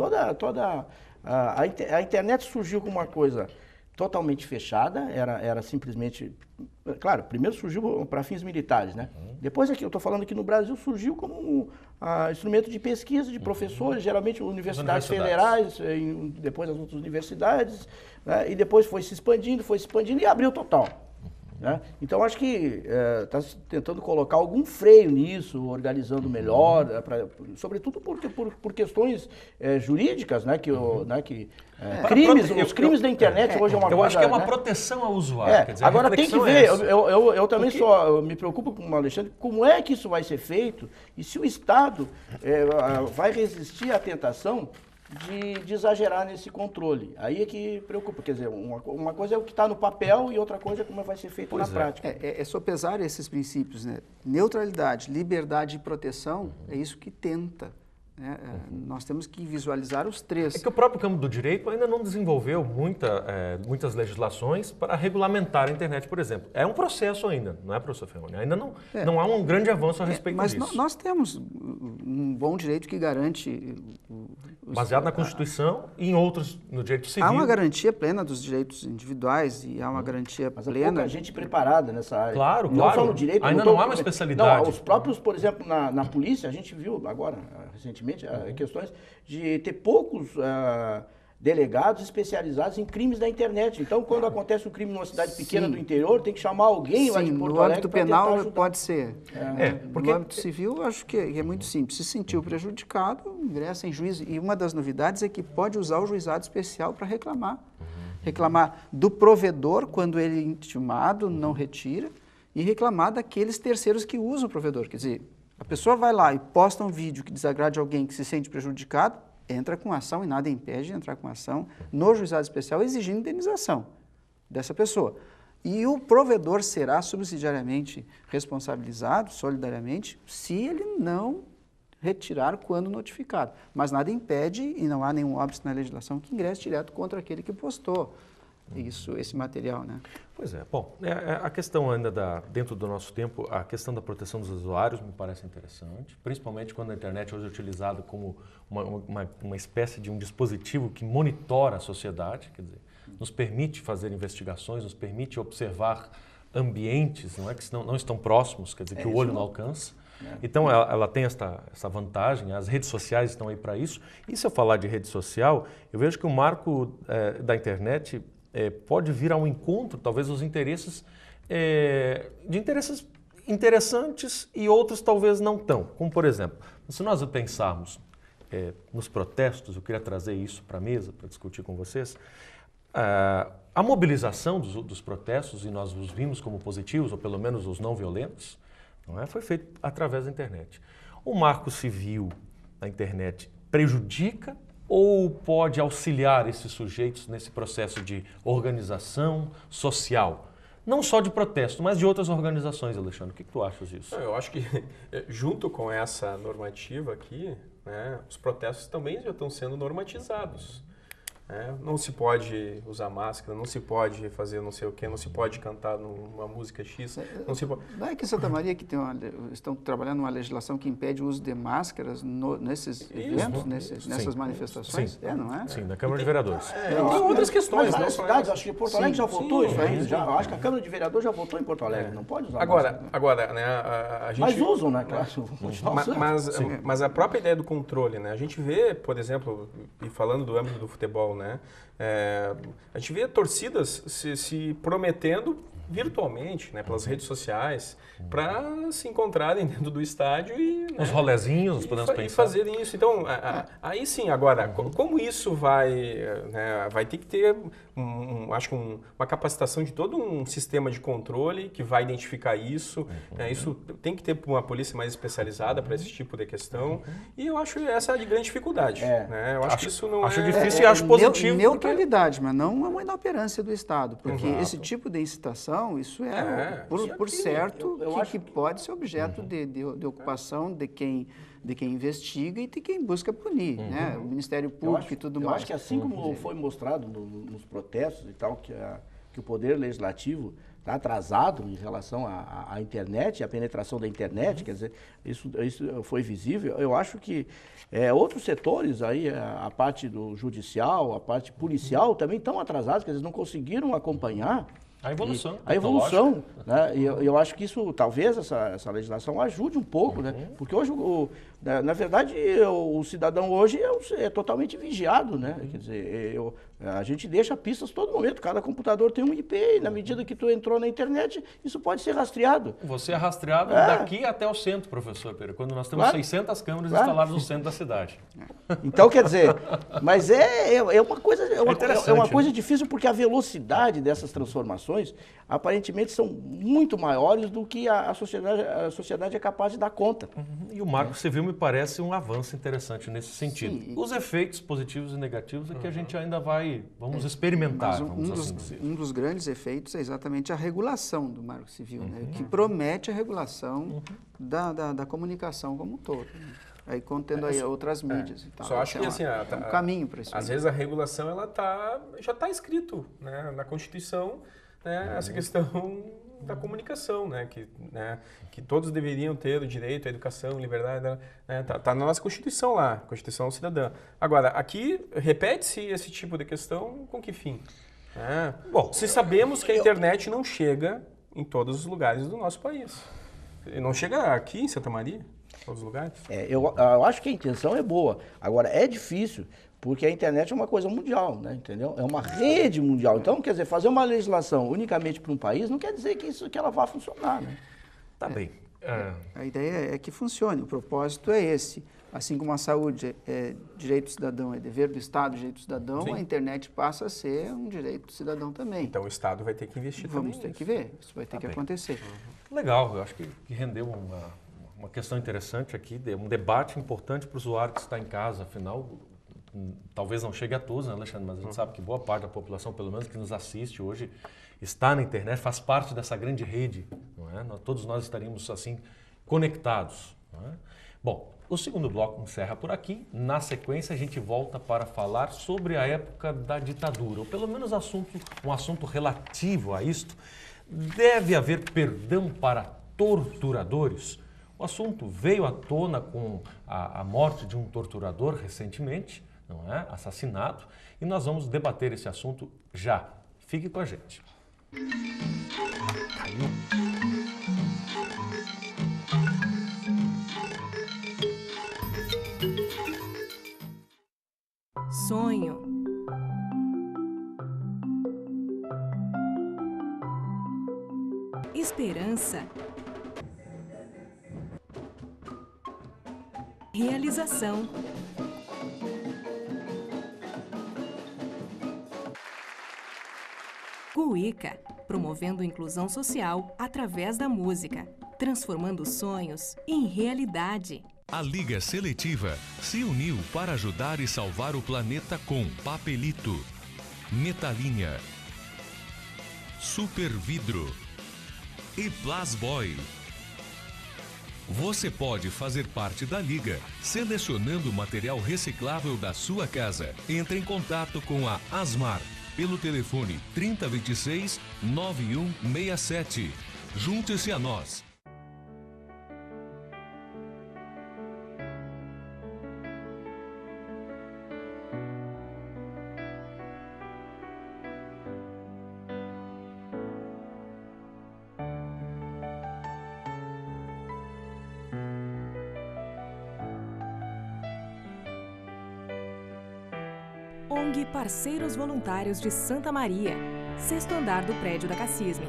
a internet surgiu como uma coisa totalmente fechada, era simplesmente... Claro, primeiro surgiu para fins militares, né? Depois aqui, eu estou falando aqui no Brasil, surgiu como um instrumento de pesquisa de professores, geralmente universidades federais, depois as outras universidades, né? E depois foi se expandindo e abriu total. Né? Então, acho que está tentando colocar algum freio nisso, organizando melhor, sobretudo por questões jurídicas, né? Os crimes da internet hoje é uma coisa... Eu acho que é uma proteção ao usuário. Quer dizer, agora tem que ver, eu também me preocupo com o Alexandre, como é que isso vai ser feito e se o Estado vai resistir à tentação de exagerar nesse controle. Aí é que preocupa. Quer dizer, uma coisa é o que está no papel e outra coisa é como vai ser feito na prática. É sopesar esses princípios, né? Neutralidade, liberdade e proteção, é isso que tenta. Né? Nós temos que visualizar os três. É que o próprio campo do direito ainda não desenvolveu muitas legislações para regulamentar a internet, por exemplo. É um processo ainda, não é, professor Ferroni? Ainda não há um grande avanço a respeito disso. Mas nós temos um bom direito que garante... Baseado na Constituição e em outros, no direito civil. Há uma garantia plena dos direitos individuais e há uma garantia plena... Mas há pouca gente preparada nessa área. Claro, não só no direito... Ainda não há uma especialidade. Não, os próprios, por exemplo, na polícia, a gente viu agora, recentemente, questões de ter poucos delegados especializados em crimes da internet. Então, quando acontece um crime numa cidade pequena do interior, tem que chamar alguém lá de Porto Alegre. No âmbito penal pode ser. Porque... No âmbito civil, acho que é muito simples. Se sentiu prejudicado, ingressa em juízo. E uma das novidades é que pode usar o juizado especial para reclamar. Reclamar do provedor, quando ele é intimado, não retira, e reclamar daqueles terceiros que usam o provedor. Quer dizer, a pessoa vai lá e posta um vídeo que desagrade alguém que se sente prejudicado, entra com ação e nada impede de entrar com ação no juizado especial exigindo indenização dessa pessoa. E o provedor será subsidiariamente responsabilizado, solidariamente, se ele não retirar quando notificado. Mas nada impede, e não há nenhum óbice na legislação, que ingresse direto contra aquele que postou esse material, né? Pois é. Bom, a questão ainda dentro do nosso tempo, a questão da proteção dos usuários me parece interessante, principalmente quando a internet hoje é utilizada como uma espécie de um dispositivo que monitora a sociedade, quer dizer, nos permite fazer investigações, nos permite observar ambientes, não é, que não estão próximos, quer dizer, que o olho não alcança. Então, ela tem essa vantagem, as redes sociais estão aí para isso. E se eu falar de rede social, eu vejo que o marco da internet pode vir ao encontro, talvez, dos interesses, de interesses interessantes e outros talvez não tão. Como, por exemplo, se nós pensarmos nos protestos, eu queria trazer isso para a mesa, para discutir com vocês, a mobilização dos protestos, e nós os vimos como positivos, ou pelo menos os não violentos, não é? Foi feito através da internet. O marco civil da internet prejudica ou pode auxiliar esses sujeitos nesse processo de organização social? Não só de protesto, mas de outras organizações, Alexandre. O que tu achas disso? Eu acho que, junto com essa normativa aqui, né, os protestos também já estão sendo normatizados. Não se pode usar máscara, não se pode fazer não sei o quê, não se pode cantar numa música X, não se pode... Não é que Santa Maria que estão trabalhando uma legislação que impede o uso de máscaras nesses eventos, nessas manifestações? Sim. Não é? Sim, da Câmara de Vereadores. Tem outras questões. Várias Não só cidades, essa. acho que Porto Alegre já votou isso aí. Eu acho que a Câmara de Vereadores já votou em Porto Alegre, não pode usar máscara. Agora, né, a gente... Mas usam, né? Claro. Mas a própria ideia do controle, né? A gente vê, por exemplo, e falando do âmbito do futebol, né? A gente vê torcidas se prometendo virtualmente, né, pelas redes sociais, para se encontrarem dentro do estádio e... Os rolezinhos, podemos pensar. E fazerem isso. Então, aí sim, agora, como isso vai... Né, vai ter que ter, acho que uma capacitação de todo um sistema de controle que vai identificar isso. Isso tem que ter uma polícia mais especializada para esse tipo de questão. E eu acho essa a grande dificuldade. Né? Eu acho que isso não acho difícil e acho positivo. Neutralidade, mas não é uma inoperância do Estado, porque esse tipo de incitação, isso por certo, que pode ser objeto de ocupação de quem investiga e de quem busca punir, né? O Ministério Público e tudo mais. Eu acho que assim como foi mostrado nos protestos e tal, que o Poder Legislativo está atrasado em relação à internet, à penetração da internet, quer dizer, isso foi visível. Eu acho que outros setores aí, a parte do judicial, a parte policial também estão atrasados, quer dizer, não conseguiram acompanhar a evolução. A evolução, né? E eu acho que isso, talvez, essa legislação ajude um pouco, né? Porque hoje, na verdade, o cidadão hoje é totalmente vigiado, né? Quer dizer, a gente deixa pistas todo momento, cada computador tem um IP, e na medida que tu entrou na internet, isso pode ser rastreado. Você é rastreado daqui até o centro, professor Pedro, quando nós temos 600 câmeras instaladas no centro da cidade. Então, quer dizer, mas é uma coisa difícil, porque a velocidade dessas transformações aparentemente são muito maiores do que a sociedade é capaz de dar conta. E o Marco Civil me parece um avanço interessante nesse sentido. Sim. Os efeitos positivos e negativos é que a gente ainda vamos experimentar. Um dos grandes efeitos é exatamente a regulação do Marco Civil, né, que promete a regulação da comunicação como um todo. Né? Aí contendo aí outras mídias e tal. Só acho que assim, um caminho para isso. Às vezes a regulação já está escrito, né, na Constituição, né, essa questão da comunicação, né, que todos deveriam ter o direito à educação, liberdade, né, tá na nossa Constituição lá, Constituição Cidadã. Agora, aqui repete-se esse tipo de questão com que fim? Bom, se sabemos que a internet não chega em todos os lugares do nosso país. Não chega aqui em Santa Maria? Todos os lugares? Eu acho que a intenção é boa. Agora, é difícil, porque a internet é uma coisa mundial, né? Entendeu? É uma rede mundial. Então, quer dizer, fazer uma legislação unicamente para um país não quer dizer que ela vá funcionar, né? Tá bem. A ideia é que funcione, o propósito é esse. Assim como a saúde é direito do cidadão, é dever do Estado, direito do cidadão, sim, a internet passa a ser um direito do cidadão também. Então o Estado vai ter que investir também. Vamos ter que ver, isso vai ter que acontecer. Legal, eu acho que rendeu uma questão interessante aqui, um debate importante para o usuário que está em casa, afinal, talvez não chegue a todos, né, Alexandre, mas a gente sabe que boa parte da população, pelo menos que nos assiste hoje, está na internet, faz parte dessa grande rede, não é? Todos nós estaríamos assim conectados. Não é? Bom, o segundo bloco encerra por aqui. Na sequência, a gente volta para falar sobre a época da ditadura, ou pelo menos um assunto relativo a isto. Deve haver perdão para torturadores? O assunto veio à tona com a morte de um torturador recentemente, não é? Assassinado, e nós vamos debater esse assunto já. Fique com a gente. Sonho. Esperança. Realização. Cuíca, promovendo inclusão social através da música, transformando sonhos em realidade. A Liga Seletiva se uniu para ajudar e salvar o planeta com Papelito, Metalinha, Super Vidro e Plasboy. Você pode fazer parte da Liga selecionando o material reciclável da sua casa. Entre em contato com a Asmar pelo telefone 3026 9167. Junte-se a nós. ONG Parceiros Voluntários de Santa Maria, 6º andar do prédio da Cassisme.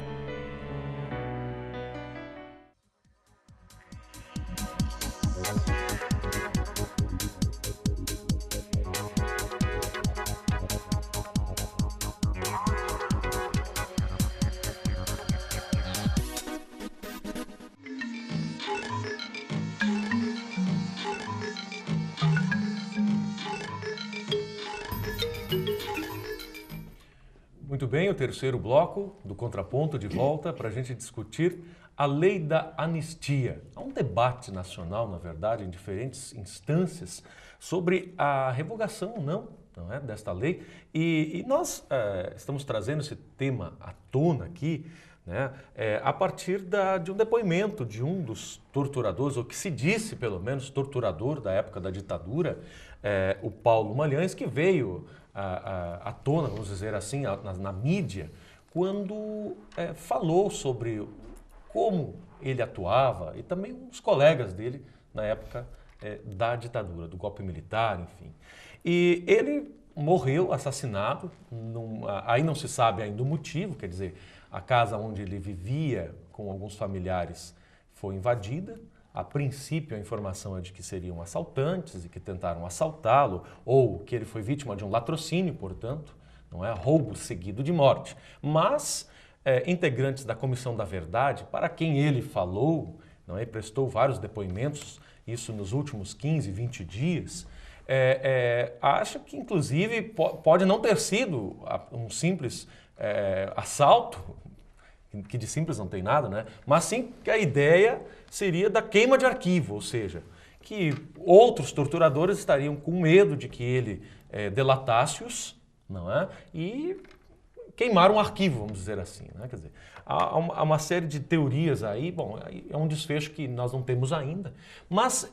Muito bem, o terceiro bloco do Contraponto de volta para a gente discutir a lei da anistia. Há um debate nacional, na verdade, em diferentes instâncias sobre a revogação ou não é, desta lei. E nós estamos trazendo esse tema à tona aqui, né, a partir de um depoimento de um dos torturadores, ou que se disse, pelo menos, torturador da época da ditadura, o Paulo Malhães, que veio à tona, vamos dizer assim, na mídia, quando falou sobre como ele atuava e também os colegas dele na época da ditadura, do golpe militar, enfim. E ele morreu assassinado, aí não se sabe ainda o motivo, quer dizer, a casa onde ele vivia com alguns familiares foi invadida. A princípio, a informação é de que seriam assaltantes e que tentaram assaltá-lo, ou que ele foi vítima de um latrocínio, portanto, não é roubo seguido de morte. Mas integrantes da Comissão da Verdade, para quem ele falou, não é, prestou vários depoimentos, isso nos últimos 15, 20 dias, acha que, inclusive, pode não ter sido um simples assalto, que de simples não tem nada, né? Mas sim que a ideia seria da queima de arquivo, ou seja, que outros torturadores estariam com medo de que ele delatasse-os, não é? E queimaram um arquivo, vamos dizer assim, né? Quer dizer, há uma série de teorias aí, bom, é um desfecho que nós não temos ainda, mas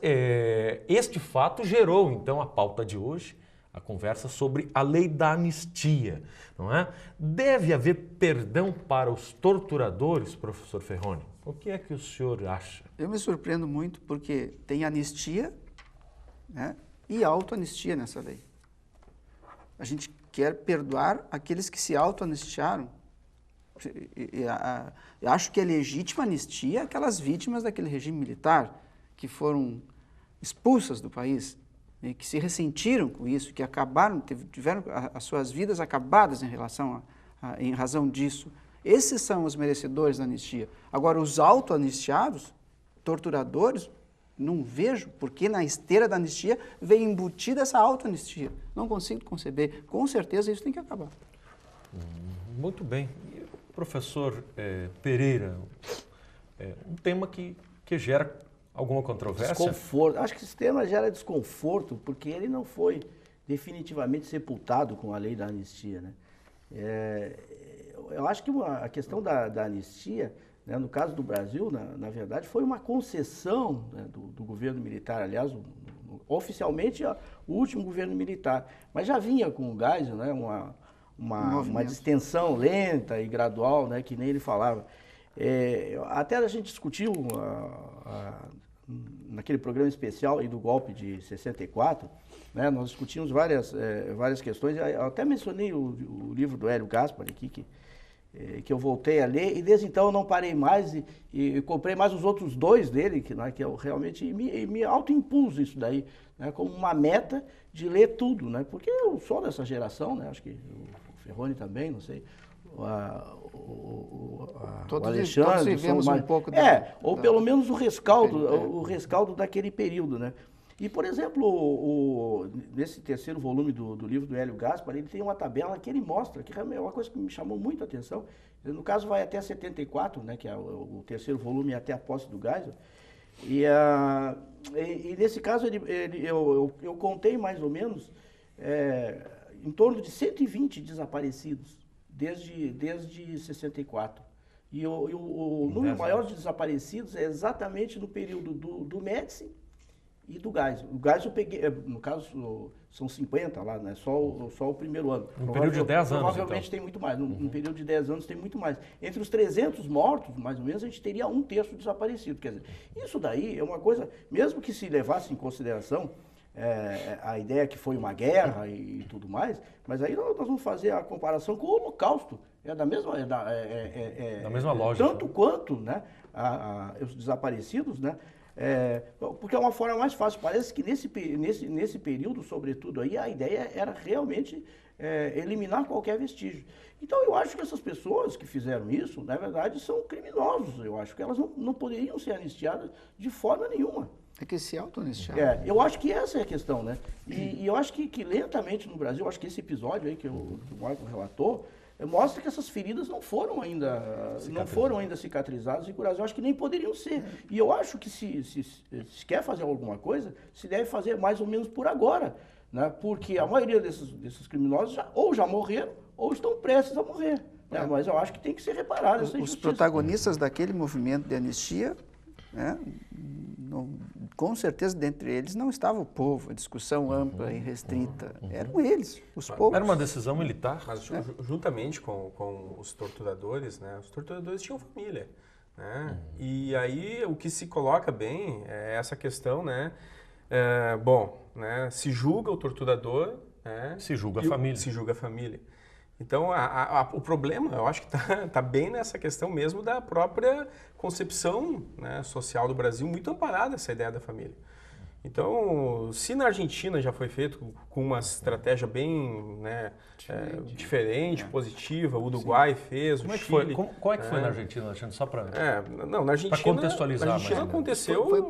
este fato gerou, então, a pauta de hoje, a conversa sobre a lei da anistia, não é? Deve haver perdão para os torturadores, professor Ferroni? O que é que o senhor acha? Eu me surpreendo muito porque tem anistia, né, e autoanistia nessa lei. A gente quer perdoar aqueles que se autoanistiaram. Eu acho que é legítima anistia aquelas vítimas daquele regime militar que foram expulsas do país, que se ressentiram com isso, que acabaram, tiveram as suas vidas acabadas em razão disso. Esses são os merecedores da anistia. Agora, os autoanistiados, torturadores, não vejo porque na esteira da anistia vem embutida essa autoanistia. Não consigo conceber. Com certeza isso tem que acabar. Muito bem. Professor Pereira, um tema que gera alguma controvérsia? Desconforto. Acho que esse tema gera desconforto porque ele não foi definitivamente sepultado com a lei da anistia, né? Eu acho que a questão da anistia, né, no caso do Brasil, na verdade, foi uma concessão, né, do governo militar, aliás, oficialmente o último governo militar, mas já vinha com o Geisel, né, uma distensão lenta e gradual, né, que nem ele falava. Até a gente discutiu naquele programa especial aí do golpe de 64, né, nós discutimos várias questões. Eu até mencionei o livro do Hélio Gaspari aqui, que eu voltei a ler, e desde então eu não parei mais e comprei mais os outros dois dele, que eu realmente me autoimpus isso daí, né, como uma meta de ler tudo, né, porque eu sou dessa geração, né, acho que o Ferroni também, não sei, Todos Alexandre, vivemos um pouco ou pelo menos o rescaldo daquele período, né? E, por exemplo, nesse terceiro volume do livro do Hélio Gaspar, ele tem uma tabela que ele mostra, que é uma coisa que me chamou muito a atenção. No caso, vai até 74, né, que é o terceiro volume até a posse do Geisel. E nesse caso, eu contei mais ou menos em torno de 120 desaparecidos desde 64. E o número maior de desaparecidos é exatamente no período do Médici e do Geisel. O Geisel eu peguei, no caso, são 50 lá, né? Só o primeiro ano. Um período de 10 anos, provavelmente tem muito mais. Num período de 10 anos tem muito mais. Entre os 300 mortos, mais ou menos, a gente teria 1/3 desaparecido. Quer dizer, isso daí é uma coisa, mesmo que se levasse em consideração a ideia que foi uma guerra e tudo mais, mas aí nós vamos fazer a comparação com o Holocausto. É da mesma lógica. Tanto quanto, né, os desaparecidos, né? Porque é uma forma mais fácil. Parece que nesse período, sobretudo, aí, a ideia era realmente eliminar qualquer vestígio. Então, eu acho que essas pessoas que fizeram isso, na verdade, são criminosos. Eu acho que elas não poderiam ser anistiadas de forma nenhuma. É que se auto-anistiaram. Eu acho que essa é a questão, né? E eu acho que lentamente no Brasil, eu acho que esse episódio aí que o Michael relatou, mostra que essas feridas não foram ainda cicatrizadas e curadas. Eu acho que nem poderiam ser. E eu acho que se quer fazer alguma coisa, se deve fazer mais ou menos por agora, né? Porque a maioria desses criminosos ou já morreram ou estão prestes a morrer. Né? Mas eu acho que tem que ser reparado essa injustiça. Os protagonistas daquele movimento de anistia, né, com certeza, dentre eles não estava o povo, a discussão ampla e restrita. Eram eles, os povos. Era uma decisão militar. Mas juntamente com os torturadores, né, os torturadores tinham família. Né? E aí o que se coloca bem é essa questão, né? Né, se julga o torturador, né, se julga a família. Se julga a família. Então, o problema, eu acho que tá bem nessa questão mesmo da própria concepção, né, social do Brasil, muito amparada essa ideia da família. Então, se na Argentina já foi feito com uma estratégia bem, né, diferente, positiva, o Uruguai fez, o Chile... Qual é que foi na Argentina, Alexandre? Só para na Argentina, contextualizar. Na Argentina aconteceu... Foi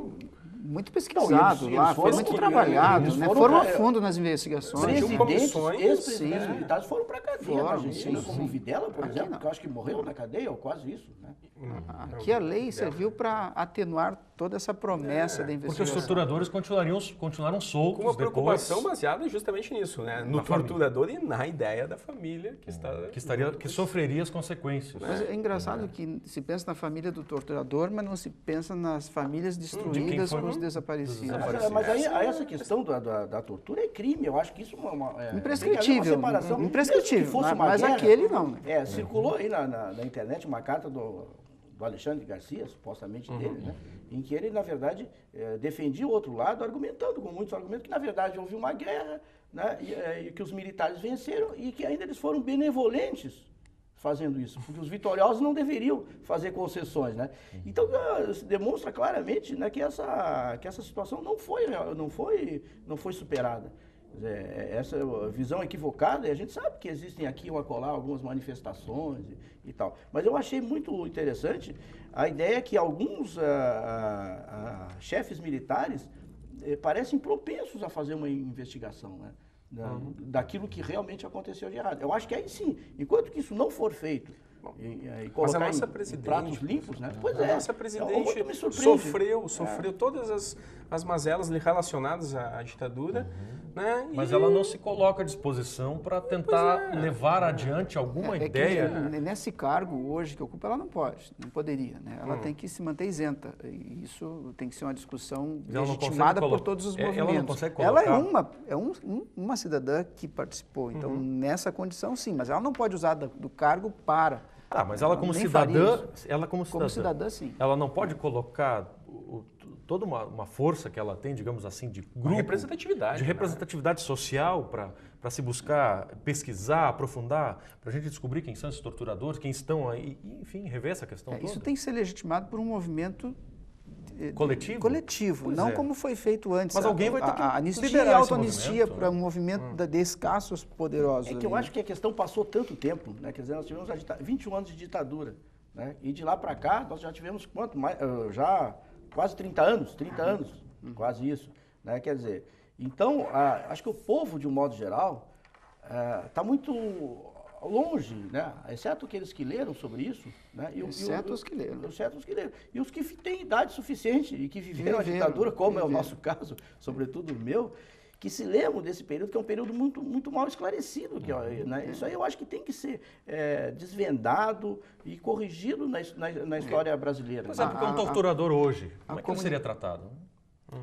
muito pesquisado lá, foi muito trabalhado, né? Foram a fundo nas investigações. Ex-presidentes militares foram para a cadeia na Argentina, como o Videla, por exemplo, que eu acho que morreu na cadeia, ou quase isso. Né? Aqui a lei serviu para atenuar toda essa promessa da investigação. Porque os torturadores continuaram soltos. Com uma preocupação baseada justamente nisso, né? No torturador e na ideia da família que sofreria as consequências. Mas é engraçado que se pensa na família do torturador, mas não se pensa nas famílias destruídas com os desaparecidos. Mas aí essa questão da tortura é crime. Eu acho que isso é imprescritível. Imprescritível. Mas guerra, aquele não. Né? Circulou aí na internet uma carta do Alexandre Garcia, supostamente dele, né? Em que ele, na verdade, defendia o outro lado, argumentando com muitos argumentos que, na verdade, houve uma guerra, né? E que os militares venceram e que ainda eles foram benevolentes fazendo isso, porque os vitoriosos não deveriam fazer concessões, né? Então, demonstra claramente, né, que essa situação não foi superada. Essa visão equivocada, e a gente sabe que existem aqui ou acolá algumas manifestações e tal. Mas eu achei muito interessante a ideia que alguns chefes militares parecem propensos a fazer uma investigação, né? Daquilo que realmente aconteceu de errado. Eu acho que aí sim, enquanto que isso não for feito, e colocar mas a nossa presidente, pratos limpos, né? Pois a nossa presidente sofreu todas as mazelas relacionadas à ditadura, né? Mas ela não se coloca à disposição para tentar levar adiante alguma ideia. Nesse cargo hoje que ocupa, ela não poderia, né? Ela tem que se manter isenta. E isso tem que ser uma discussão legitimada por todos os movimentos. Ela não consegue colocar... Ela é uma cidadã que participou, então nessa condição sim, mas ela não pode usar do cargo para... Mas ela como cidadã, sim. Ela não pode colocar toda uma força que ela tem, digamos assim, de grupo, representatividade, de representatividade social para se buscar, pesquisar, aprofundar, para a gente descobrir quem são esses torturadores, quem estão aí, e, enfim, rever essa questão toda. Isso tem que ser legitimado por um movimento coletivo, não como foi feito antes. Mas alguém vai ter que anistia e autoanistia para um movimento de escassos poderosos. É que eu acho que a questão passou tanto tempo, né? Quer dizer, nós tivemos 21 anos de ditadura, né? E de lá para cá, nós já tivemos quanto? Já quase 30 anos, quase isso, né? Quer dizer, então, acho que o povo, de um modo geral, está muito longe, né? Exceto aqueles que leram sobre isso, né? Exceto os que leram. E os que têm idade suficiente e que viveram a ditadura, como é o nosso caso, sobretudo o meu, que se lembram desse período, que é um período muito, muito mal esclarecido. Né? Isso aí eu acho que tem que ser desvendado e corrigido na história brasileira. Mas porque um torturador hoje, como é que ele seria tratado?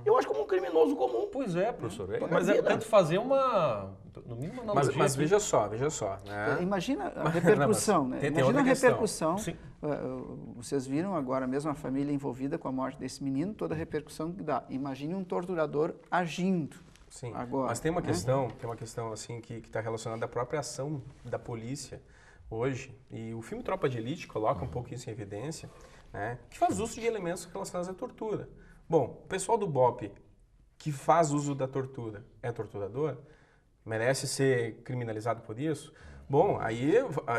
Eu acho como um criminoso comum. Pois é, professor. Mas tento fazer no mínimo, analogia. Mas veja só. Né? Imagina a repercussão, né? Imagina a repercussão. Sim. Vocês viram agora mesmo a família envolvida com a morte desse menino, toda a repercussão que dá. Imagine um torturador agindo. Sim, agora, mas tem uma questão assim que está relacionada à própria ação da polícia hoje, e o filme Tropa de Elite coloca um pouco isso em evidência, né, que faz uso de elementos relacionados à tortura. Bom, o pessoal do BOPE que faz uso da tortura é torturador? Merece ser criminalizado por isso? Bom, aí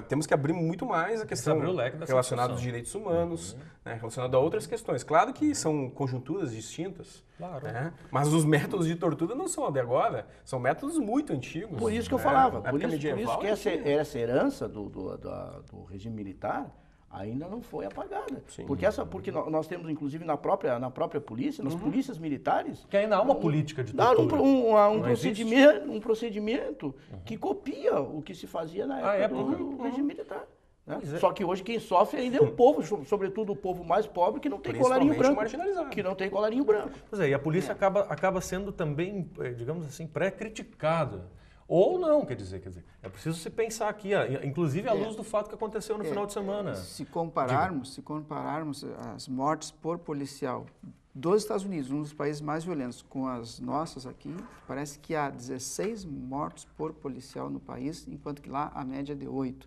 temos que abrir muito mais a questão relacionada aos direitos humanos, né, relacionada a outras questões. Claro que são conjunturas distintas, claro, né, mas os métodos de tortura não são de agora, são métodos muito antigos. Por isso que eu falava, por isso que essa herança do regime militar ainda não foi apagada. Sim. Porque nós temos, inclusive, na própria polícia, nas polícias militares... Que ainda há uma política de tortura. Um procedimento que copia o que se fazia na época do regime militar. Né? Só que hoje quem sofre ainda é o povo, sobretudo o povo mais pobre, que não tem colarinho branco. Pois é, e a polícia acaba sendo também, digamos assim, pré-criticada. Ou não, quer dizer, é preciso se pensar aqui, inclusive à luz do fato que aconteceu no final de semana. Se compararmos as mortes por policial dos Estados Unidos, um dos países mais violentos, com as nossas aqui, parece que há 16 mortes por policial no país, enquanto que lá a média é de 8.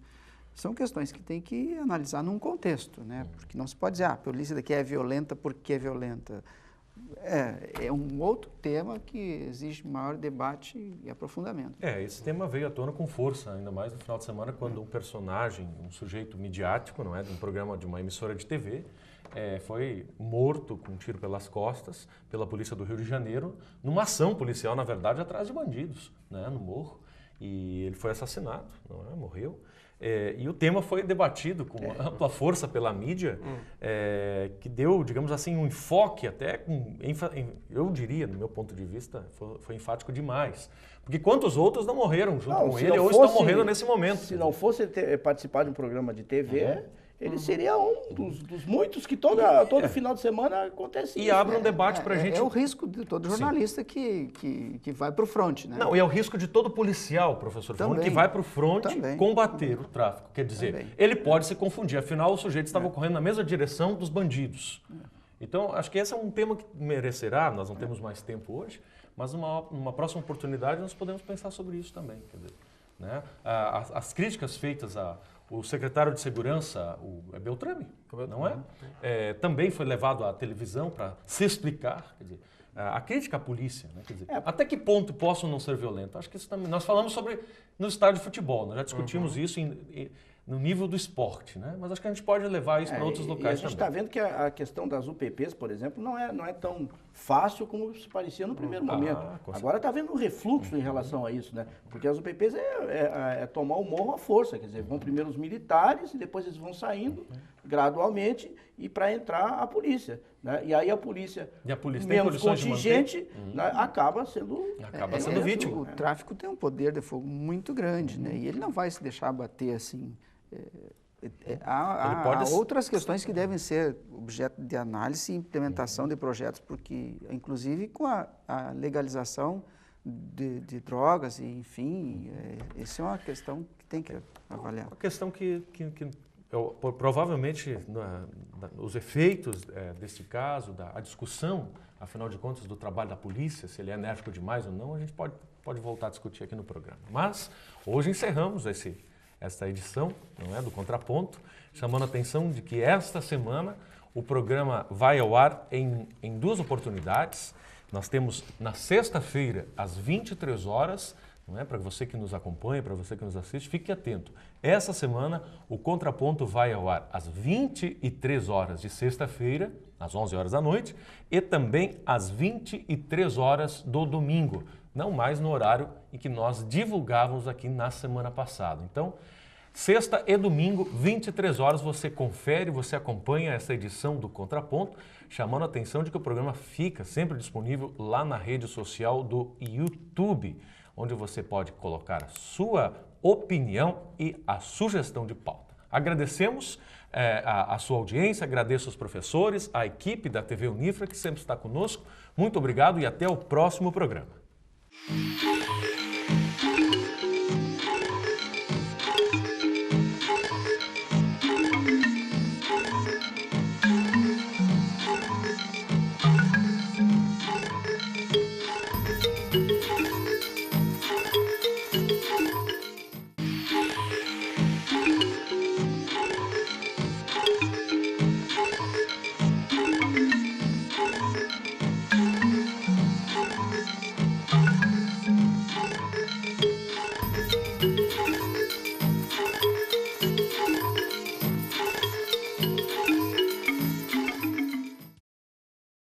São questões que tem que analisar num contexto, né? Porque não se pode dizer, a polícia daqui é violenta porque é violenta. É um outro tema que exige maior debate e aprofundamento. Esse tema veio à tona com força, ainda mais no final de semana, quando um personagem, um sujeito midiático, não é, de um programa de uma emissora de TV, foi morto com um tiro pelas costas pela polícia do Rio de Janeiro, numa ação policial, na verdade, atrás de bandidos, né, no morro. E ele foi assassinado, não é, morreu. E o tema foi debatido com ampla força pela mídia, que deu, digamos assim, um enfoque até, eu diria, no meu ponto de vista, foi enfático demais. Porque quantos outros não morreram junto com ele ou estão morrendo nesse momento? Se não fosse participar de um programa de TV, ele seria um dos muitos que todo final de semana acontece. E abre um debate para a gente. É o risco de todo jornalista que vai para o fronte, né? Não, e é o risco de todo policial, professor Fernando, que vai para o fronte combater o tráfico. Quer dizer, ele pode se confundir, afinal o sujeito estava correndo na mesma direção dos bandidos. Então, acho que esse é um tema que merecerá, nós não temos mais tempo hoje, mas numa próxima oportunidade nós podemos pensar sobre isso também. Quer dizer, né? As críticas feitas o secretário de Segurança, o Beltrame, não é? Também foi levado à televisão para se explicar. Quer dizer, a crítica à polícia, né? Quer dizer, até que ponto posso não ser violento? Acho que isso também. Nós falamos sobre no estádio de futebol, nós já discutimos isso no nível do esporte, né? Mas acho que a gente pode levar isso para outros locais também. A gente está vendo que a questão das UPPs, por exemplo, não é tão fácil como se parecia no primeiro momento. Agora está havendo um refluxo em relação a isso, né? Porque as UPPs é tomar o morro à força, quer dizer, vão primeiro os militares e depois eles vão saindo gradualmente e para entrar a polícia, né? E aí a polícia menos contingente, né, acaba sendo vítima. O tráfico tem um poder de fogo muito grande, né? E ele não vai se deixar bater assim. Há outras questões que devem ser objeto de análise e implementação de projetos, porque, inclusive, com a legalização de drogas, e, enfim, essa é uma questão que tem que avaliar. Uma questão que provavelmente os efeitos desse caso, a discussão, afinal de contas, do trabalho da polícia, se ele é enérgico demais ou não, a gente pode voltar a discutir aqui no programa. Mas hoje encerramos esta edição, não é, do Contraponto, chamando a atenção de que esta semana o programa vai ao ar em duas oportunidades. Nós temos na sexta-feira, às 23 horas, não é? Para você que nos acompanha, para você que nos assiste, fique atento. Essa semana o Contraponto vai ao ar às 23 horas de sexta-feira, às 11 horas da noite, e também às 23 horas do domingo, não mais no horário em que nós divulgávamos aqui na semana passada. Então, sexta e domingo, 23 horas, você confere, você acompanha essa edição do Contraponto, chamando a atenção de que o programa fica sempre disponível lá na rede social do YouTube, onde você pode colocar a sua opinião e a sugestão de pauta. Agradecemos a sua audiência, agradeço os professores, a equipe da TV Unifra que sempre está conosco. Muito obrigado e até o próximo programa.